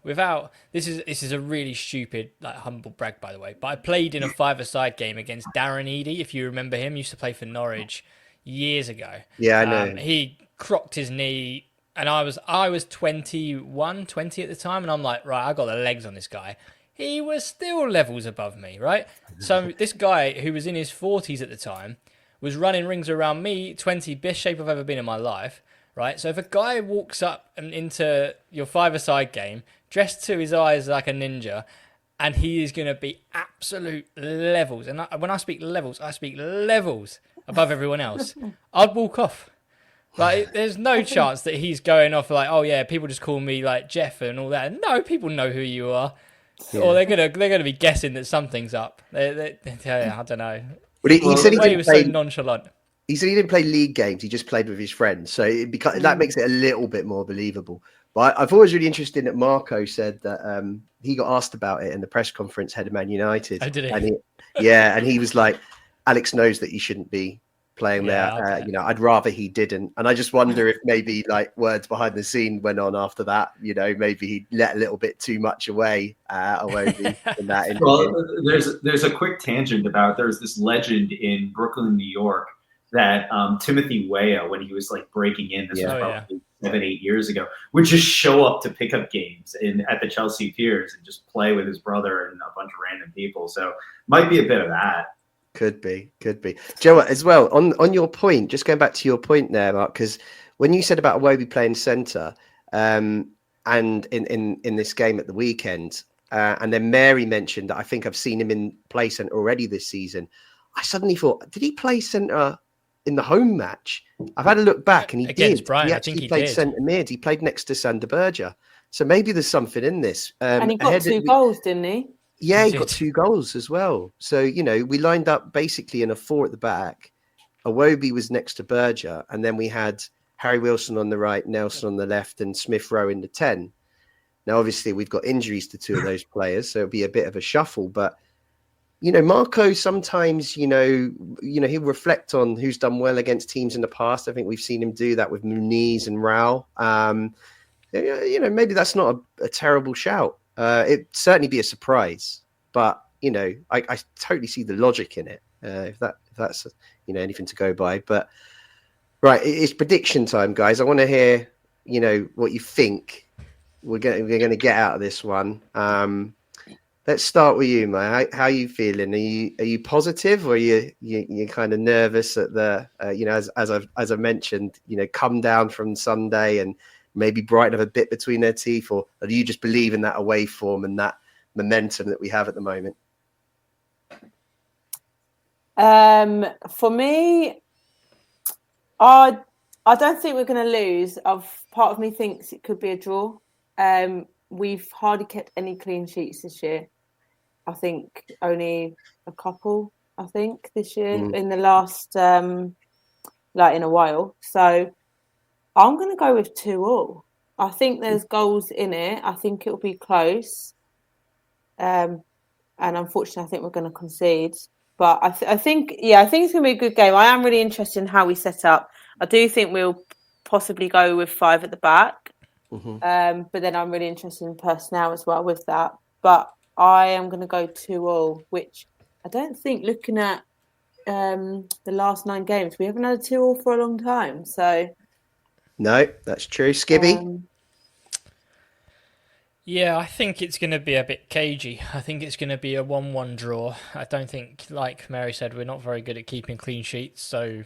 this is a really stupid, humble brag, by the way, but I played in a five-a-side game against Darren Eadie, if you remember him. He used to play for Norwich years ago. Yeah, I know. He crocked his knee, and I was 20 at the time, and I'm like, right, I got the legs on this guy. He was still levels above me, right? So this guy, who was in his 40s at the time, was running rings around me, 20, best shape I've ever been in my life, right? So if a guy walks up and into your five-a-side game, dressed to his eyes like a ninja, and he is going to be absolute levels, and when I speak levels above everyone else, I'd walk off. There's no chance that he's going off oh yeah, people just call me Jeff and all that. No, people know who you are. Yeah. Or they're gonna be guessing that something's up. I don't know. But he said he was so nonchalant. He said he didn't play league games. He just played with his friends. So that makes it a little bit more believable. But I thought it was really interesting that Marco said that he got asked about it in the press conference, head of Man United. Oh, did he? And he was like, Alex knows that he shouldn't be playing there. Okay. I'd rather he didn't. And I just wonder if maybe words behind the scene went on after that. Maybe he let a little bit too much away in that interview. Well, there's a quick tangent about there's this legend in Brooklyn, New York, that Timothy Weah, when he was breaking in, this was probably 7-8 years ago, would just show up to pick up games at the Chelsea Piers and just play with his brother and a bunch of random people. So might be a bit of that. Could be. Joe, as well, on your point, just going back to your point there, Mark, because when you said about Iwobi playing centre, and in this game at the weekend, and then Mary mentioned that I think I've seen him in play centre already this season, I suddenly thought, did he play centre in the home match? I've had a look back, and he against did. Brighton, he actually played centre mid. He played next to Sander Berger. So maybe there's something in this. And he got 2 goals, didn't he? Yeah, he got 2 goals as well. So, we lined up basically in a 4 at the back. Iwobi was next to Berger, and then we had Harry Wilson on the right, Nelson on the left, and Smith Rowe in the 10. Now, obviously, we've got injuries to 2 of those players, so it'll be a bit of a shuffle. But, Marco sometimes, he'll reflect on who's done well against teams in the past. I think we've seen him do that with Muniz and Rao. Maybe that's not a terrible shout. It'd certainly be a surprise, but I totally see the logic in it. If that's anything to go by. But right, it's prediction time, guys. I want to hear what you think we're going to get out of this one. Let's start with you, mate. How are you feeling? Are you positive, or are you kind of nervous at the as I mentioned, come down from Sunday and maybe Brighton have a bit between their teeth, or do you just believe in that away form and that momentum that we have at the moment? For me, I don't think we're going to lose. Part of me thinks it could be a draw. We've hardly kept any clean sheets this year. I think only a couple. I think this year Mm. in the last in a while. So I'm going to go with 2-2. I think there's goals in it. I think it'll be close. And unfortunately, I think we're going to concede. But I think it's going to be a good game. I am really interested in how we set up. I do think we'll possibly go with 5 at the back. Mm-hmm. But then I'm really interested in personnel as well with that. But I am going to go 2-2, which I don't think, looking at the last 9 games, we haven't had a 2-2 for a long time. So No, that's true. Skibby? Yeah, I think it's going to be a bit cagey. I think it's going to be a 1-1 draw. I don't think, like Mary said, we're not very good at keeping clean sheets, so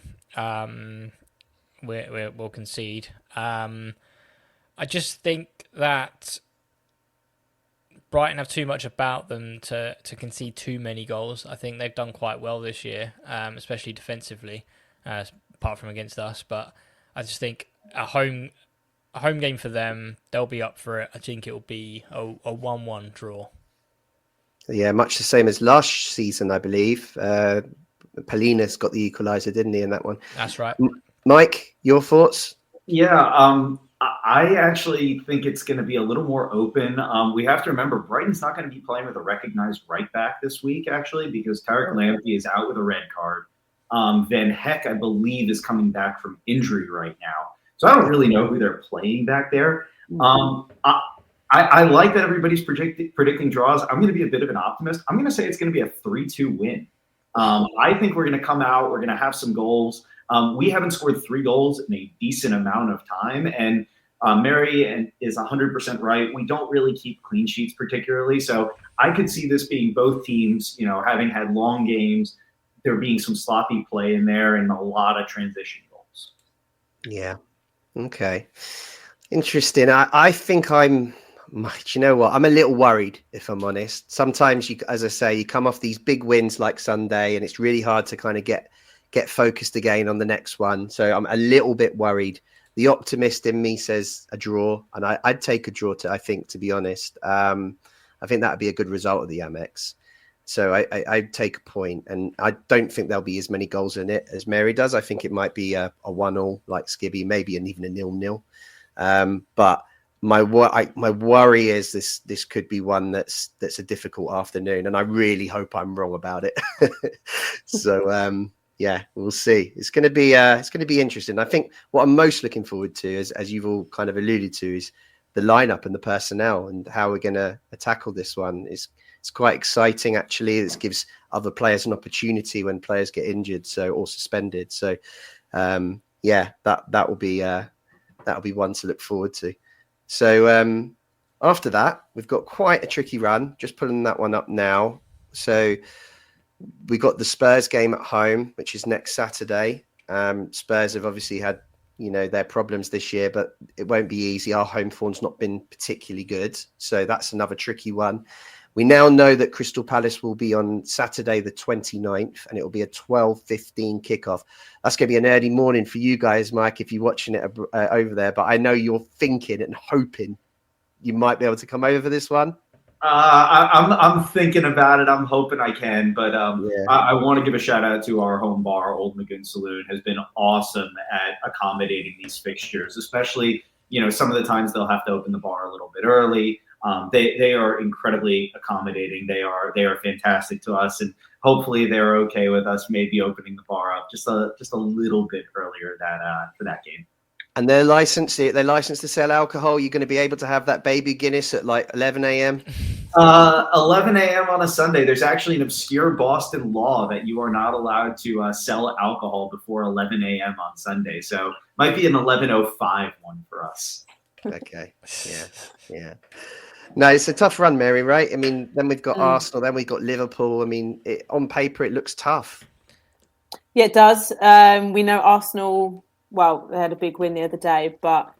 we'll concede. I just think that Brighton have too much about them to concede too many goals. I think they've done quite well this year, especially defensively, apart from against us. But I just think a home game for them, they'll be up for it. I think it'll be a 1-1 draw. Yeah, much the same as last season, I believe. Polina's got the equaliser, didn't he, in that one? That's right. Mike, your thoughts? Yeah, I actually think it's going to be a little more open. We have to remember Brighton's not going to be playing with a recognized right back this week, actually, because Tarek Lamptey is out with a red card. Van Heck, I believe, is coming back from injury right now. So I don't really know who they're playing back there. I like that everybody's predicting draws. I'm going to be a bit of an optimist. I'm going to say it's going to be a 3-2 win. I think we're going to come out. We're going to have some goals. We haven't scored 3 goals in a decent amount of time. And Mary is 100% right. We don't really keep clean sheets particularly. So I could see this being both teams, having had long games, there being some sloppy play in there and a lot of transition goals. Yeah. Okay. Interesting. I think do you know what? I'm a little worried, if I'm honest. Sometimes, as I say, you come off these big wins like Sunday, and it's really hard to kind of get focused again on the next one. So I'm a little bit worried. The optimist in me says a draw, and I'd take a draw, to be honest. I think that would be a good result of the Amex. So I'd take a point, and I don't think there'll be as many goals in it as Mary does. I think it might be a 1-1 like Skibby, maybe even a 0-0. But my worry is this could be one that's a difficult afternoon, and I really hope I'm wrong about it. So yeah, we'll see. It's going to be interesting. I think what I'm most looking forward to, as you've all kind of alluded to, is the lineup and the personnel and how we're going to tackle this one. It's quite exciting, actually. This gives other players an opportunity when players get injured, or suspended. So yeah, that will be one to look forward to. So after that, we've got quite a tricky run. Just pulling that one up now. So we got the Spurs game at home, which is next Saturday. Spurs have obviously had their problems this year, but it won't be easy. Our home form's not been particularly good, so that's another tricky one. We now know that Crystal Palace will be on Saturday the 29th, and it will be a 12:15 kickoff. That's going to be an early morning for you guys, Mike, if you're watching it over there. But I know you're thinking and hoping you might be able to come over for this one. I'm thinking about it. I'm hoping I can, but I want to give a shout out to our home bar, Old Lagoon Saloon, has been awesome at accommodating these fixtures, especially some of the times they'll have to open the bar a little bit early. They are incredibly accommodating. They are fantastic to us, and hopefully they're okay with us maybe opening the bar up just a little bit earlier for that game. And they're licensed to sell alcohol. You're going to be able to have that baby Guinness at like 11 a.m. 11 a.m. on a Sunday. There's actually an obscure Boston law that you are not allowed to sell alcohol before 11 a.m. on Sunday. So might be an 11:05 one for us. Okay. Yeah. No, it's a tough run, Mary, right? I mean, then we've got Arsenal, then we've got Liverpool. I mean, on paper, it looks tough. Yeah, it does. We know Arsenal, well, they had a big win the other day, but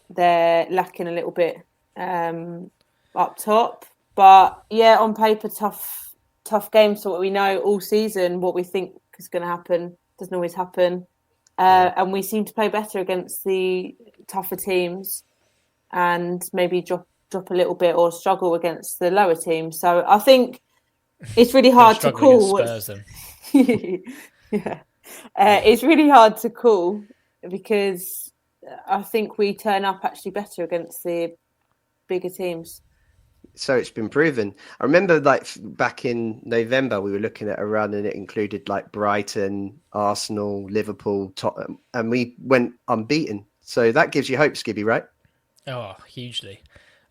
they're lacking a little bit up top. But yeah, on paper, tough game. So what we know all season, what we think is going to happen doesn't always happen. And we seem to play better against the tougher teams and maybe drop a little bit or struggle against the lower teams. So I think It's really Gonna hard to struggle against call. Spurs then. Yeah, it's really hard to call because I think we turn up actually better against the bigger teams. So it's been proven. I remember like back in November, we were looking at a run and it included like Brighton, Arsenal, Liverpool, Tottenham, and we went unbeaten. So that gives you hope, Skibby, right? Oh, hugely.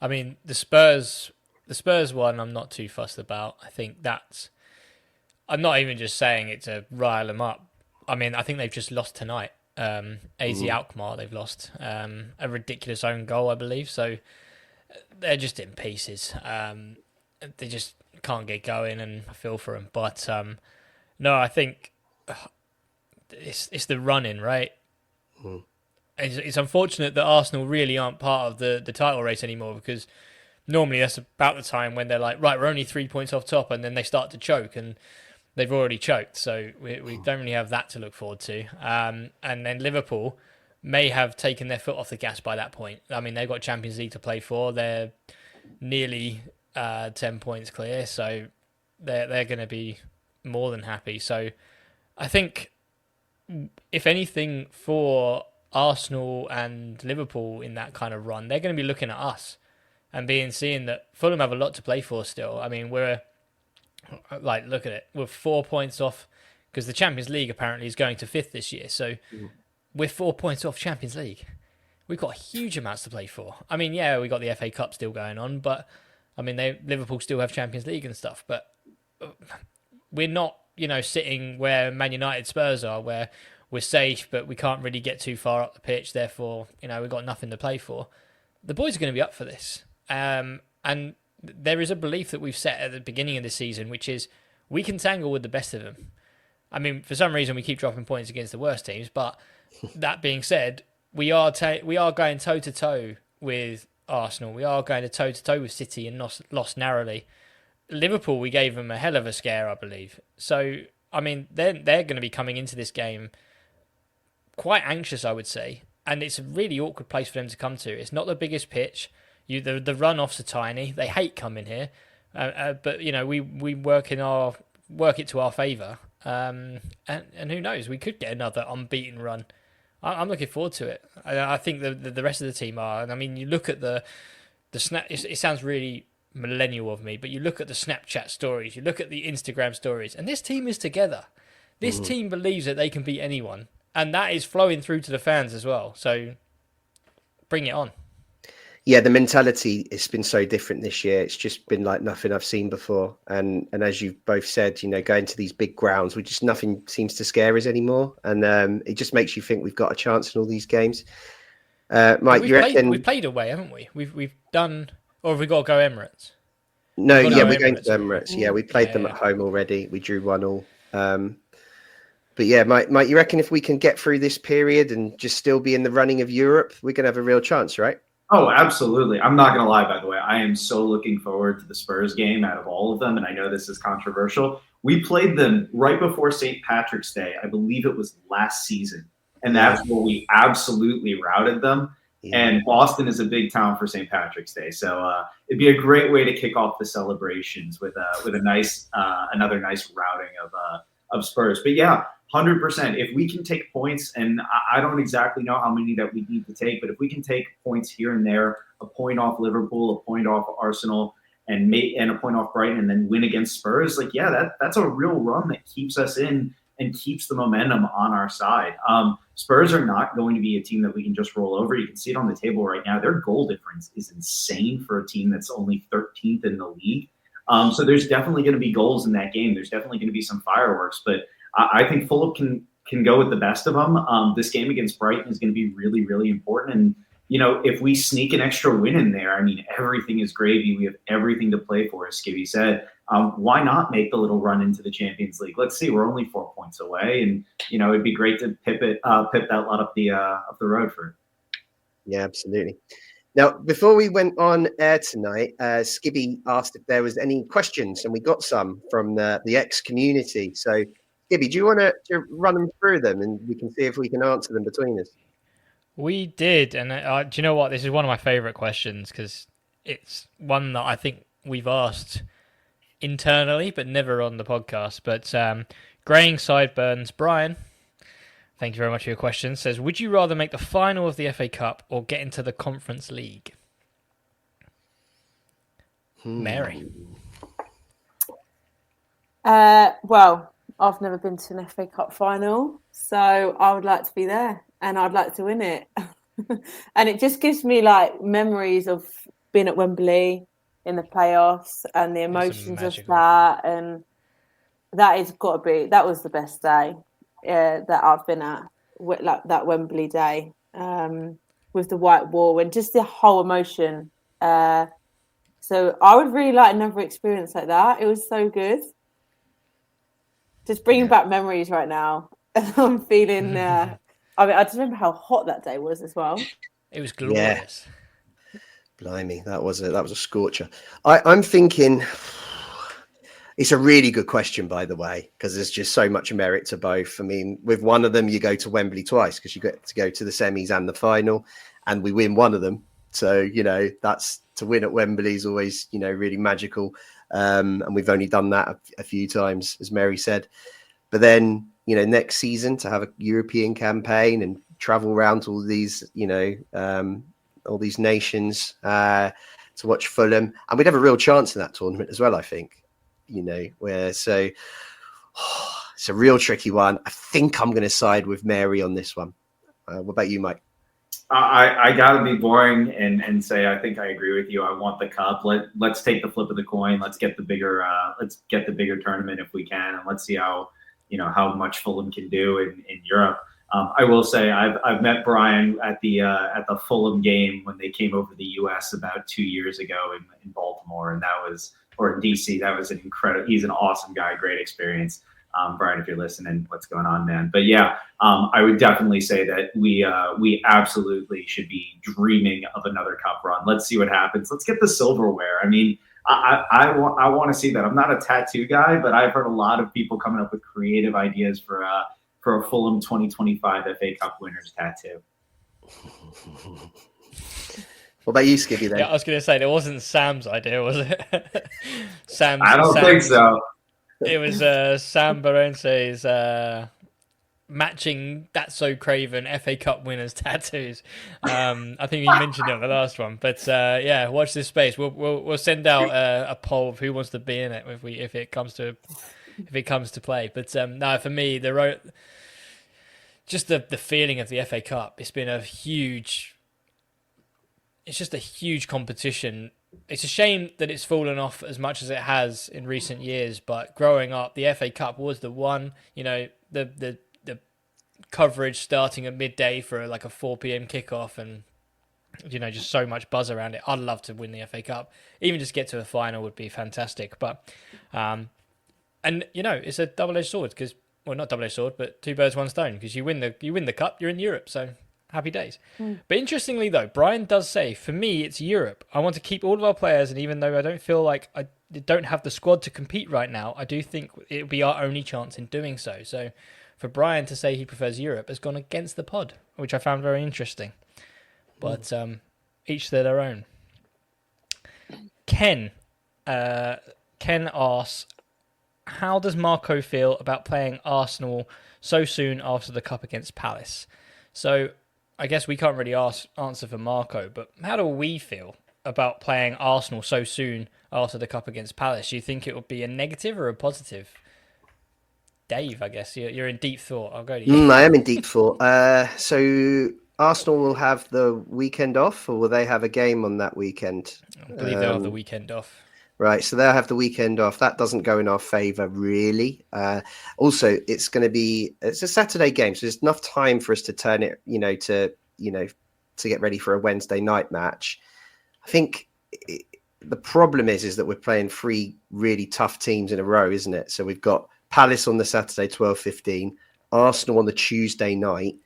I mean, the Spurs one, I'm not too fussed about. I think that's. I'm not even just saying it to rile them up. I mean, I think they've just lost tonight. AZ Alkmaar, they've lost a ridiculous own goal, I believe. So they're just in pieces. They just can't get going, and I feel for them. But no, I think it's the running, right? It's unfortunate that Arsenal really aren't part of the title race anymore, because normally that's about the time when they're like, right, we're only 3 points off top, and then they start to choke, and they've already choked. So we don't really have that to look forward to. And then Liverpool may have taken their foot off the gas by that point. I mean, they've got Champions League to play for. They're nearly 10 points clear, so they're going to be more than happy. So I think, if anything, for Arsenal and Liverpool in that kind of run, they're going to be looking at us and seeing that Fulham have a lot to play for still. I mean, we're like, look at it, we're 4 points off, because the Champions League apparently is going to fifth this year. So we're 4 points off Champions League. We've got huge amounts to play for. I mean, yeah, we got the FA Cup still going on, but I mean, Liverpool still have Champions League and stuff. But we're not, sitting where Man United, Spurs are, where we're safe, but we can't really get too far up the pitch. Therefore, we've got nothing to play for. The boys are going to be up for this. And there is a belief that we've set at the beginning of the season, which is we can tangle with the best of them. I mean, for some reason, we keep dropping points against the worst teams. But that being said, we are going toe-to-toe with Arsenal. We are going toe-to-toe with City, and lost narrowly. Liverpool, we gave them a hell of a scare, I believe. So, I mean, they're going to be coming into this game quite anxious, I would say. And it's a really awkward place for them to come to. It's not the biggest pitch. The run-offs are tiny. They hate coming here. But, we work it to our favour. And who knows? We could get another unbeaten run. I'm looking forward to it. I think the rest of the team are. And I mean, you look at the snap. It sounds really millennial of me, but you look at the Snapchat stories, you look at the Instagram stories, and this team is together. This team believes that they can beat anyone, and that is flowing through to the fans as well. So bring it on. Yeah, the mentality has been so different this year. It's just been like nothing I've seen before. And as you've both said, going to these big grounds, nothing seems to scare us anymore. And it just makes you think we've got a chance in all these games. Mike, we've played away, haven't we? We've done, or have we got to go Emirates? No, we're going to Emirates. Yeah, we played them at home already. We drew 1-1. But yeah, Mike, you reckon if we can get through this period and just still be in the running of Europe, we're going to have a real chance, right? Oh, absolutely. I'm not going to lie, by the way. I am so looking forward to the Spurs game out of all of them, and I know this is controversial. We played them right before St. Patrick's Day. I believe it was last season, and that's where we absolutely routed them. Yeah. And Boston is a big town for St. Patrick's Day, so it'd be a great way to kick off the celebrations with a nice another nice routing of Spurs. But yeah, 100%. If we can take points, and I don't exactly know how many that we need to take, but if we can take points here and there, a point off Liverpool, a point off Arsenal, and a point off Brighton, and then win against Spurs, that's a real run that keeps us in and keeps the momentum on our side. Spurs are not going to be a team that we can just roll over. You can see it on the table right now. Their goal difference is insane for a team that's only 13th in the league. So there's definitely going to be goals in that game. There's definitely going to be some fireworks, but I think Fulham can go with the best of them. This game against Brighton is going to be really, really important. And, if we sneak an extra win in there, I mean, everything is gravy. We have everything to play for, as Skibby said. Why not make the little run into the Champions League? Let's see. We're only 4 points away. And, it'd be great to pip that lot up the road for it. Yeah, absolutely. Now, before we went on air tonight, Skibby asked if there was any questions, and we got some from the X community. So, Skibby, do you want to run them through them, and we can see if we can answer them between us? We did, and do you know what? This is one of my favourite questions, because it's one that I think we've asked internally, but never on the podcast. But Graying Sideburns, Brian, thank you very much for your question, says, would you rather make the final of the FA Cup or get into the Conference League? Mary. Well, I've never been to an FA Cup final, so I would like to be there and I'd like to win it. And it just gives me like memories of being at Wembley in the playoffs and the emotions of that. And that was the best day that I've been at, like that Wembley day, with the white wall and just the whole emotion. So I would really like another experience like that. It was so good. Just bringing back memories right now. I'm feeling. I just remember how hot that day was as well. It was glorious. Yeah. Blimey, that was a scorcher. I'm thinking. It's a really good question, by the way, because there's just so much merit to both. I mean, with one of them, you go to Wembley twice because you get to go to the semis and the final, and we win one of them. So, that's to win at Wembley is always, really magical. And we've only done that a few times, as Mary said. But then, next season to have a European campaign and travel around to all these, all these nations to watch Fulham. And we'd have a real chance in that tournament as well, I think. It's a real tricky one. I think I'm going to side with Mary on this one. What about you, Mike? I gotta be boring and say I think I agree with you. I want the cup. Let's take the flip of the coin. Let's get the bigger tournament if we can, and let's see how much Fulham can do in Europe. I will say I've met Brian at the Fulham game when they came over to the US about 2 years ago in Baltimore, and or in DC. That was an incredible. He's an awesome guy. Great experience. Brian, if you're listening, what's going on, man? But yeah, I would definitely say that we absolutely should be dreaming of another cup run. Let's see what happens. Let's get the silverware. I mean, I want to see that. I'm not a tattoo guy, but I've heard a lot of people coming up with creative ideas for a Fulham 2025 FA Cup winners tattoo. What about you, Skippy, then? Yeah, I was going to say, it wasn't Sam's idea, was it? I don't think so. It was Sam Barense's matching That's So Craven FA Cup winners tattoos. I think you mentioned it on the last one, but yeah, watch this space. We'll send out a poll of who wants to be in it if it comes to play. But no, for me, just the feeling of the FA Cup. It's been it's just a huge competition. It's a shame that it's fallen off as much as it has in recent years, but growing up, the FA Cup was the one, the coverage starting at midday for like a 4 p.m. kickoff and, just so much buzz around it. I'd love to win the FA Cup. Even just get to a final would be fantastic. But, it's a double-edged sword because, well, not double-edged sword, but two birds, one stone, because you win the cup, you're in Europe, so happy days. But interestingly, though, Brian does say, for me, it's Europe. I want to keep all of our players, and even though I don't feel like I don't have the squad to compete right now, I do think it'll be our only chance in doing so. So for Brian to say he prefers Europe has gone against the pod, which I found very interesting. But each to their own. Ken asks, how does Marco feel about playing Arsenal so soon after the cup against Palace? So I guess we can't really answer for Marco, but how do we feel about playing Arsenal so soon after the cup against Palace? Do you think it would be a negative or a positive? Dave, I guess you're in deep thought. I'll go to you. I am in deep thought. So Arsenal will have the weekend off, or will they have a game on that weekend? I believe they'll have the weekend off. Right, so they'll have the weekend off. That doesn't go in our favour, really. Also, it's a Saturday game, so there's enough time for us to turn it, to get ready for a Wednesday night match. I think the problem is that we're playing 3 really tough teams in a row, isn't it? So we've got Palace on the Saturday, 12:15, Arsenal on the Tuesday night.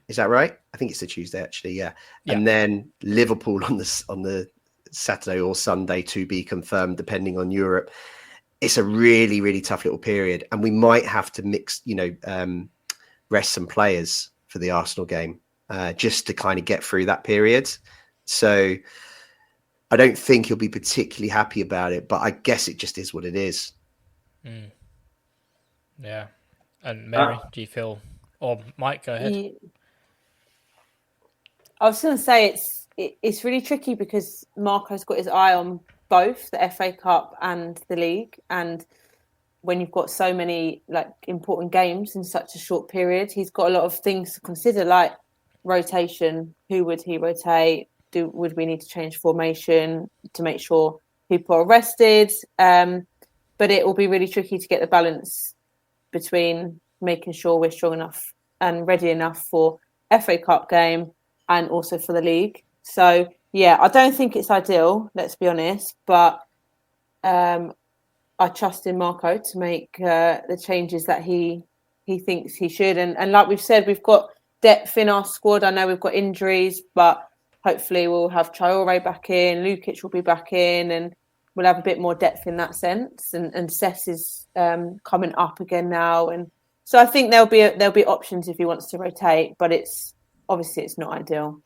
Is that right? I think it's the Tuesday, actually. Yeah. And then Liverpool on the Saturday or Sunday to be confirmed, depending on Europe. It's a really, really tough little period. And we might have to mix, rest some players for the Arsenal game just to kind of get through that period. So I don't think he'll be particularly happy about it, but I guess it just is what it is. Yeah. And Mary, do you feel, or Mike, go ahead. I was going to say it's really tricky because Marco's got his eye on both the FA Cup and the league, and when you've got so many like important games in such a short period, he's got a lot of things to consider, like rotation. Who would he rotate? Would we need to change formation to make sure people are rested? But it will be really tricky to get the balance between making sure we're strong enough and ready enough for FA Cup game and also for the league. So yeah, I don't think it's ideal, let's be honest, but I trust in Marco to make the changes that he thinks he should. And like we've said, we've got depth in our squad. I know we've got injuries, but hopefully we'll have Traore back in, Lukic will be back in, and we'll have a bit more depth in that sense. And Sess is coming up again now, and so I think there'll be options if he wants to rotate, but it's not ideal.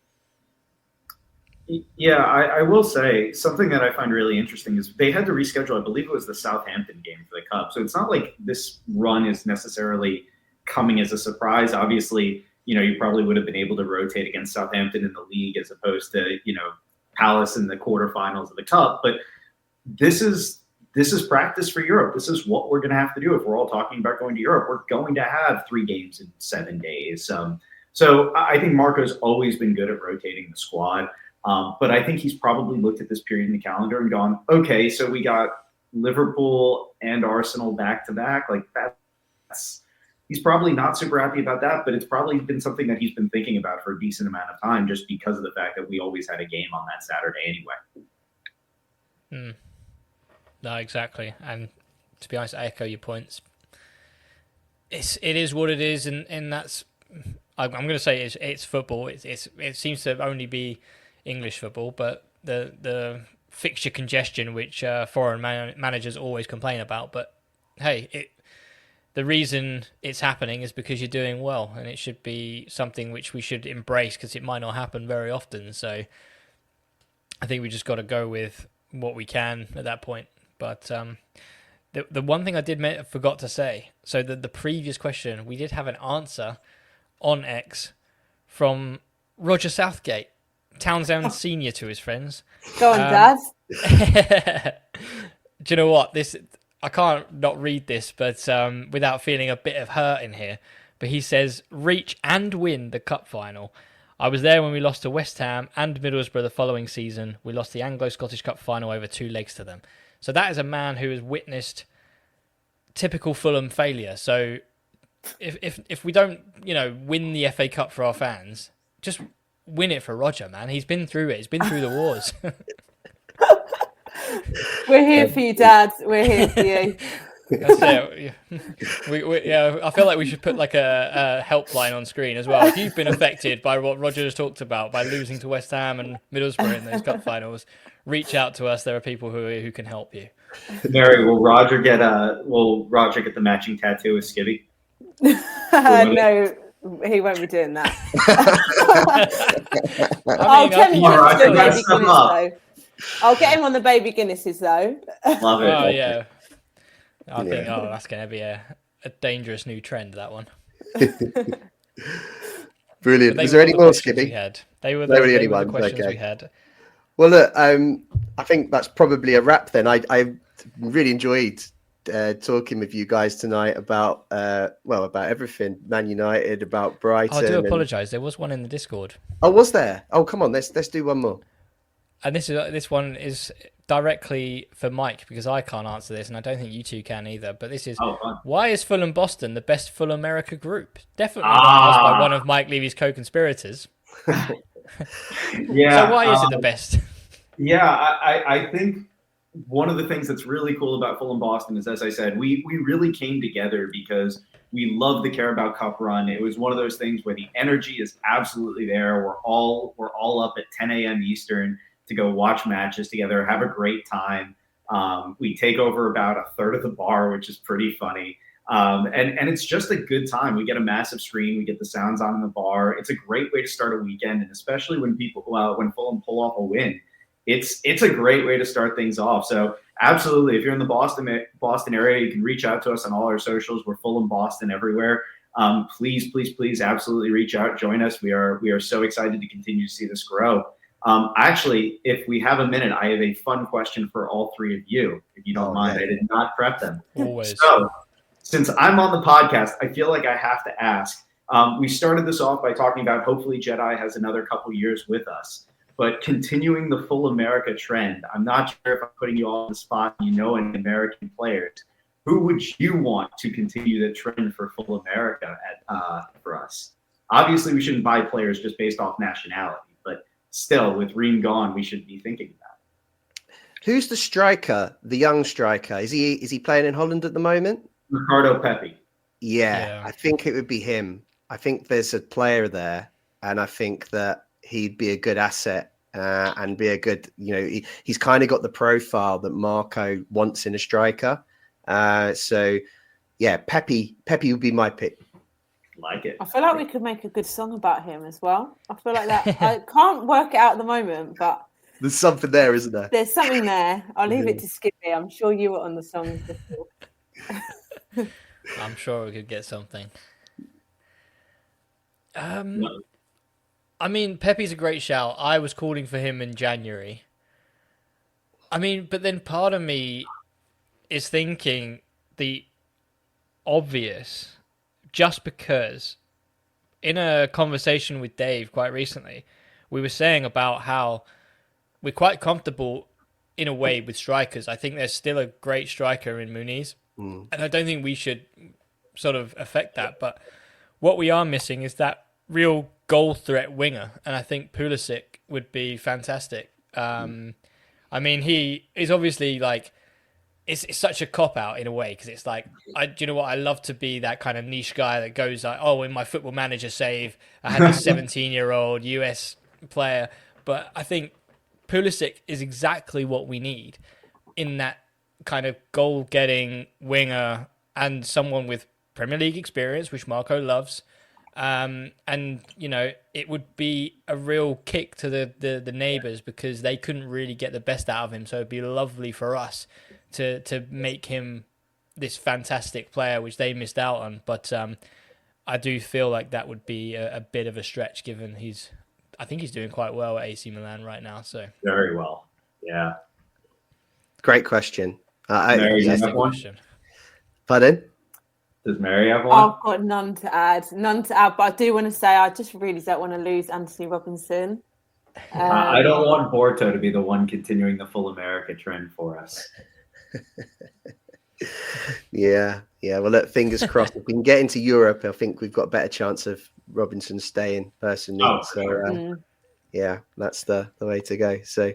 Yeah, I will say something that I find really interesting is they had to reschedule, I believe it was the Southampton game for the Cup. So it's not like this run is necessarily coming as a surprise. Obviously, you probably would have been able to rotate against Southampton in the league as opposed to, Palace in the quarterfinals of the Cup. But this is practice for Europe. This is what we're going to have to do if we're all talking about going to Europe. We're going to have 3 games in 7 days. So I think Marco's always been good at rotating the squad. But I think he's probably looked at this period in the calendar and gone, okay, so we got Liverpool and Arsenal back-to-back. Like he's probably not super happy about that, but it's probably been something that he's been thinking about for a decent amount of time just because of the fact that we always had a game on that Saturday anyway. No, exactly. And to be honest, I echo your points. It is what it is, and that's, I'm going to say it's football. It seems to only be English football, but the fixture congestion, which foreign managers always complain about. But hey, the reason it's happening is because you're doing well, and it should be something which we should embrace because it might not happen very often. So I think we just got to go with what we can at that point. But the one thing I forgot to say, so the previous question, we did have an answer on X from Roger Southgate, Townsend Senior to his friends. Go on, Dad. Do you know what? I can't not read this, but without feeling a bit of hurt in here. But he says, reach and win the cup final. I was there when we lost to West Ham and Middlesbrough the following season. We lost the Anglo-Scottish Cup final over 2 legs to them. So that is a man who has witnessed typical Fulham failure. So if we don't, win the FA Cup for our fans, just win it for Roger, man. He's been through it. He's been through the wars. We're here for you, Dad. We're here for you. That's it. I feel like we should put like a helpline on screen as well. If you've been affected by what Roger has talked about, by losing to West Ham and Middlesbrough in those cup finals, reach out to us. There are people who can help you. Mary, will Roger get the matching tattoo with Skibby? No, he won't be doing that. I'll get him on the baby Guinnesses though. Love it. Oh yeah. I think that's going to be a dangerous new trend, that one. Brilliant. Is there any more, Skibby? They were the questions we had. Well, look, I think that's probably a wrap then. I really enjoyed talking with you guys tonight about everything. Man United, about Brighton. I do apologise. There was one in the Discord. Oh, was there? Oh, come on. Let's do one more. And this one is directly for Mike, because I can't answer this, and I don't think you two can either. But this is, why is Fulham Boston the best Full America group? Definitely not by one of Mike Levy's co-conspirators. Yeah. So why is it the best? Yeah, I think one of the things that's really cool about Fulham Boston is, as I said, we really came together because we love the Carabao Cup run. It was one of those things where the energy is absolutely there. We're all up at 10 a.m. Eastern to go watch matches together, have a great time. We take over about a third of the bar, which is pretty funny. And it's just a good time. We get a massive screen. We get the sounds on in the bar. It's a great way to start a weekend. And especially when Fulham pull off a win, it's a great way to start things off. So absolutely, if you're in the Boston area, you can reach out to us on all our socials. We're Fulham Boston everywhere. Please, absolutely reach out, join us. We are so excited to continue to see this grow. Actually, if we have a minute, I have a fun question for all three of you, if you don't mind. Yeah. I did not prep them. Always. So, since I'm on the podcast, I feel like I have to ask. We started this off by talking about hopefully Jedi has another couple years with us. But continuing the full America trend, I'm not sure if I'm putting you all on the spot, any American players. Who would you want to continue the trend for full America for us? Obviously, we shouldn't buy players just based off nationality, but still, with Ream gone, we should be thinking about it. Who's the striker, the young striker? Is he playing in Holland at the moment? Ricardo Pepi. Yeah, I think it would be him. I think there's a player there, and I think that he'd be a good asset and be a good, he's kind of got the profile that Marco wants in a striker. So, yeah, Pepi would be my pick. Like it. I feel like we could make a good song about him as well. I feel like that. I can't work it out at the moment, but There's something there, isn't there? there's something there. I'll leave it to Skippy. I'm sure you were on the songs before. I'm sure we could get something. I mean, Pepe's a great shout. I was calling for him in January. I mean, but then part of me is thinking the obvious, just because in a conversation with Dave quite recently, we were saying about how we're quite comfortable in a way with strikers. I think there's still a great striker in Muniz, and I don't think we should sort of affect that. But what we are missing is that real goal threat winger, and I think Pulisic would be fantastic. I mean, he is obviously like, it's such a cop out in a way, because it's like, do you know what? I love to be that kind of niche guy that goes like, oh, in my Football Manager save, I had this 17-year-old US player. But I think Pulisic is exactly what we need in that kind of goal-getting winger and someone with Premier League experience, which Marco loves. And, it would be a real kick to the neighbours, because they couldn't really get the best out of him. So it'd be lovely for us to make him this fantastic player, which they missed out on. But I do feel like that would be a bit of a stretch, given I think he's doing quite well at AC Milan right now. So Very well. Yeah. Great question. Mary, you have one? question. Pardon? Does Mary have one? I've got none to add. But I do want to say I just really don't want to lose Anthony Robinson. I don't want Porto to be the one continuing the full America trend for us. Yeah. Well, look, fingers crossed. If we can get into Europe, I think we've got a better chance of Robinson staying personally. Yeah, that's the way to go. So,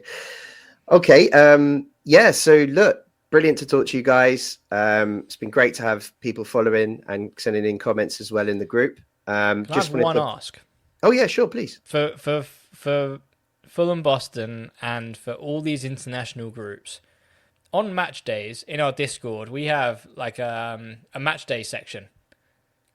okay. So look, brilliant to talk to you guys. It's been great to have people following and sending in comments as well in the group. Just one ask. Oh yeah, sure, please. For Fulham Boston and for all these international groups, on match days in our Discord, we have like a match day section.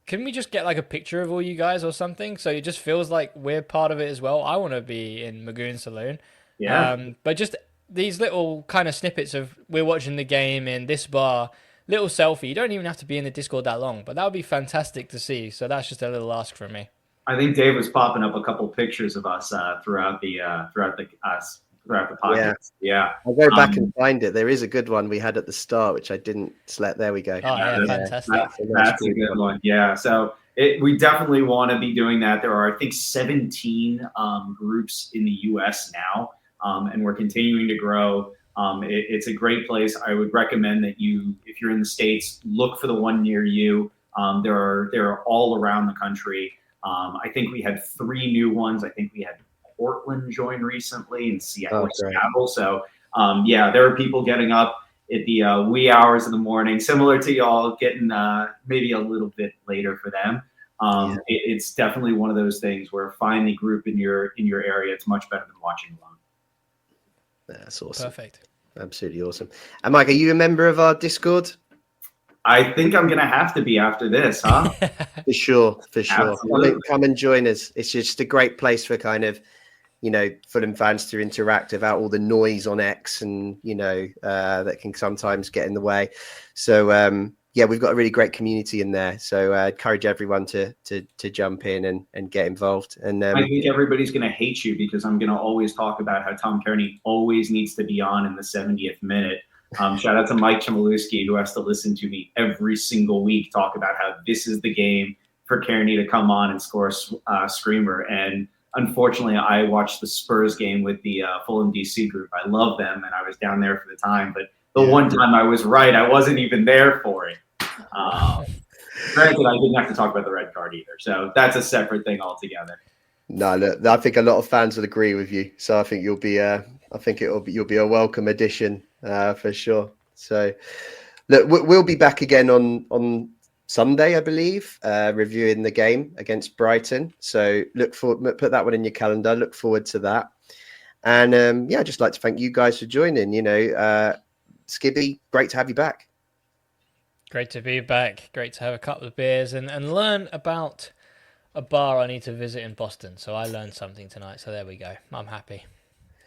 Can we just get like a picture of all you guys or something, so it just feels like we're part of it as well? I want to be in Magoon Saloon. Yeah. But just these little kind of snippets of we're watching the game in this bar, little selfie. You don't even have to be in the Discord that long, but that would be fantastic to see. So that's just a little ask from me. I think Dave was popping up a couple pictures of us throughout the podcast. Yeah. I'll go back and find it. There is a good one we had at the start, which I didn't select. There we go. Oh, yeah, fantastic. That's a good one. Yeah. So we definitely want to be doing that. There are, I think, 17 groups in the U.S. now, and we're continuing to grow. It's a great place. I would recommend that if you're in the States, look for the one near you. They're all around the country. I think we had 3 new ones. I think we had Portland join recently and Seattle. So, there are people getting up at the wee hours of the morning, similar to y'all getting maybe a little bit later for them. It's definitely one of those things where find the group in your area. It's much better than watching alone. That's awesome. Perfect. Absolutely awesome. And Mike, are you a member of our Discord? I think I'm going to have to be after this, huh? For sure. Absolutely. Come and join us. It's just a great place for kind of, Fulham fans to interact without all the noise on X and, that can sometimes get in the way. So, we've got a really great community in there. So I encourage everyone to jump in and get involved. And I think everybody's going to hate you because I'm going to always talk about how Tom Kearney always needs to be on in the 70th minute. Shout out to Mike Chmielewski, who has to listen to me every single week talk about how this is the game for Kearney to come on and score a screamer. And unfortunately, I watched the Spurs game with the Fulham DC group. I love them, and I was down there for the time. But the one time I was right, I wasn't even there for it. Granted, I didn't have to talk about the red card either. So that's a separate thing altogether. No, look, I think a lot of fans would agree with you. So I think you'll be you'll be a welcome addition for sure. So look, we'll be back again on Sunday, I believe, reviewing the game against Brighton. So put that one in your calendar. Look forward to that. And I'd just like to thank you guys for joining. Skibby, great to have you back. Great to be back. Great to have a couple of beers and learn about a bar I need to visit in Boston. So I learned something tonight. So there we go. I'm happy.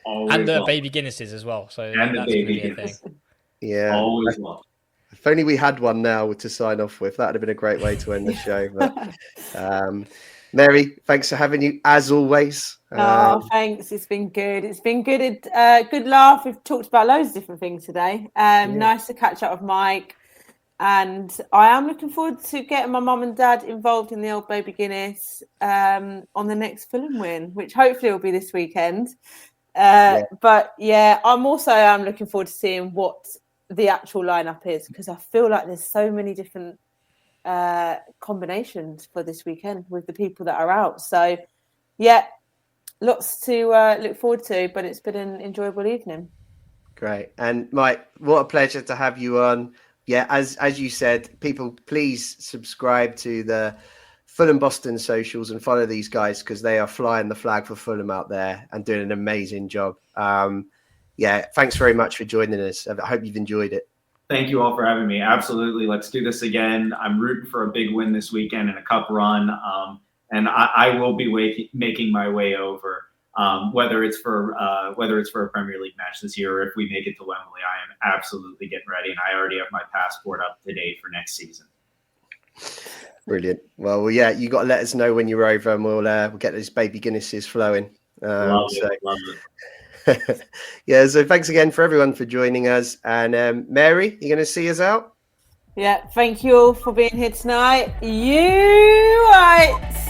Always and the love. baby Guinnesses as well. So And that's the going to baby be a Guinness. thing. Yeah. Always love. If only we had one now to sign off with. That would have been a great way to end the show. But Mary, thanks for having you as always. Thanks. It's been good. It's been good. Good laugh. We've talked about loads of different things today. Nice to catch up with Mike. And I am looking forward to getting my mum and dad involved in the old baby Guinness on the next Fulham win, which hopefully will be this weekend. But I'm looking forward to seeing what the actual lineup is, because I feel like there's so many different combinations for this weekend with the people that are out. So lots to look forward to, but it's been an enjoyable evening. Great. And Mike, what a pleasure to have you on. Yeah, as you said, people, please subscribe to the Fulham Boston socials and follow these guys, because they are flying the flag for Fulham out there and doing an amazing job. Thanks very much for joining us. I hope you've enjoyed it. Thank you all for having me. Absolutely. Let's do this again. I'm rooting for a big win this weekend and a cup run. And I will be making my way over, whether it's for a Premier League match this year or if we make it to Wembley. I am absolutely getting ready, and I already have my passport up to date for next season. Brilliant. Well, you got to let us know when you're over, and we'll get those baby Guinnesses flowing. Love it. So thanks again for everyone for joining us. And Mary, you going to see us out? Yeah, thank you all for being here tonight. You right.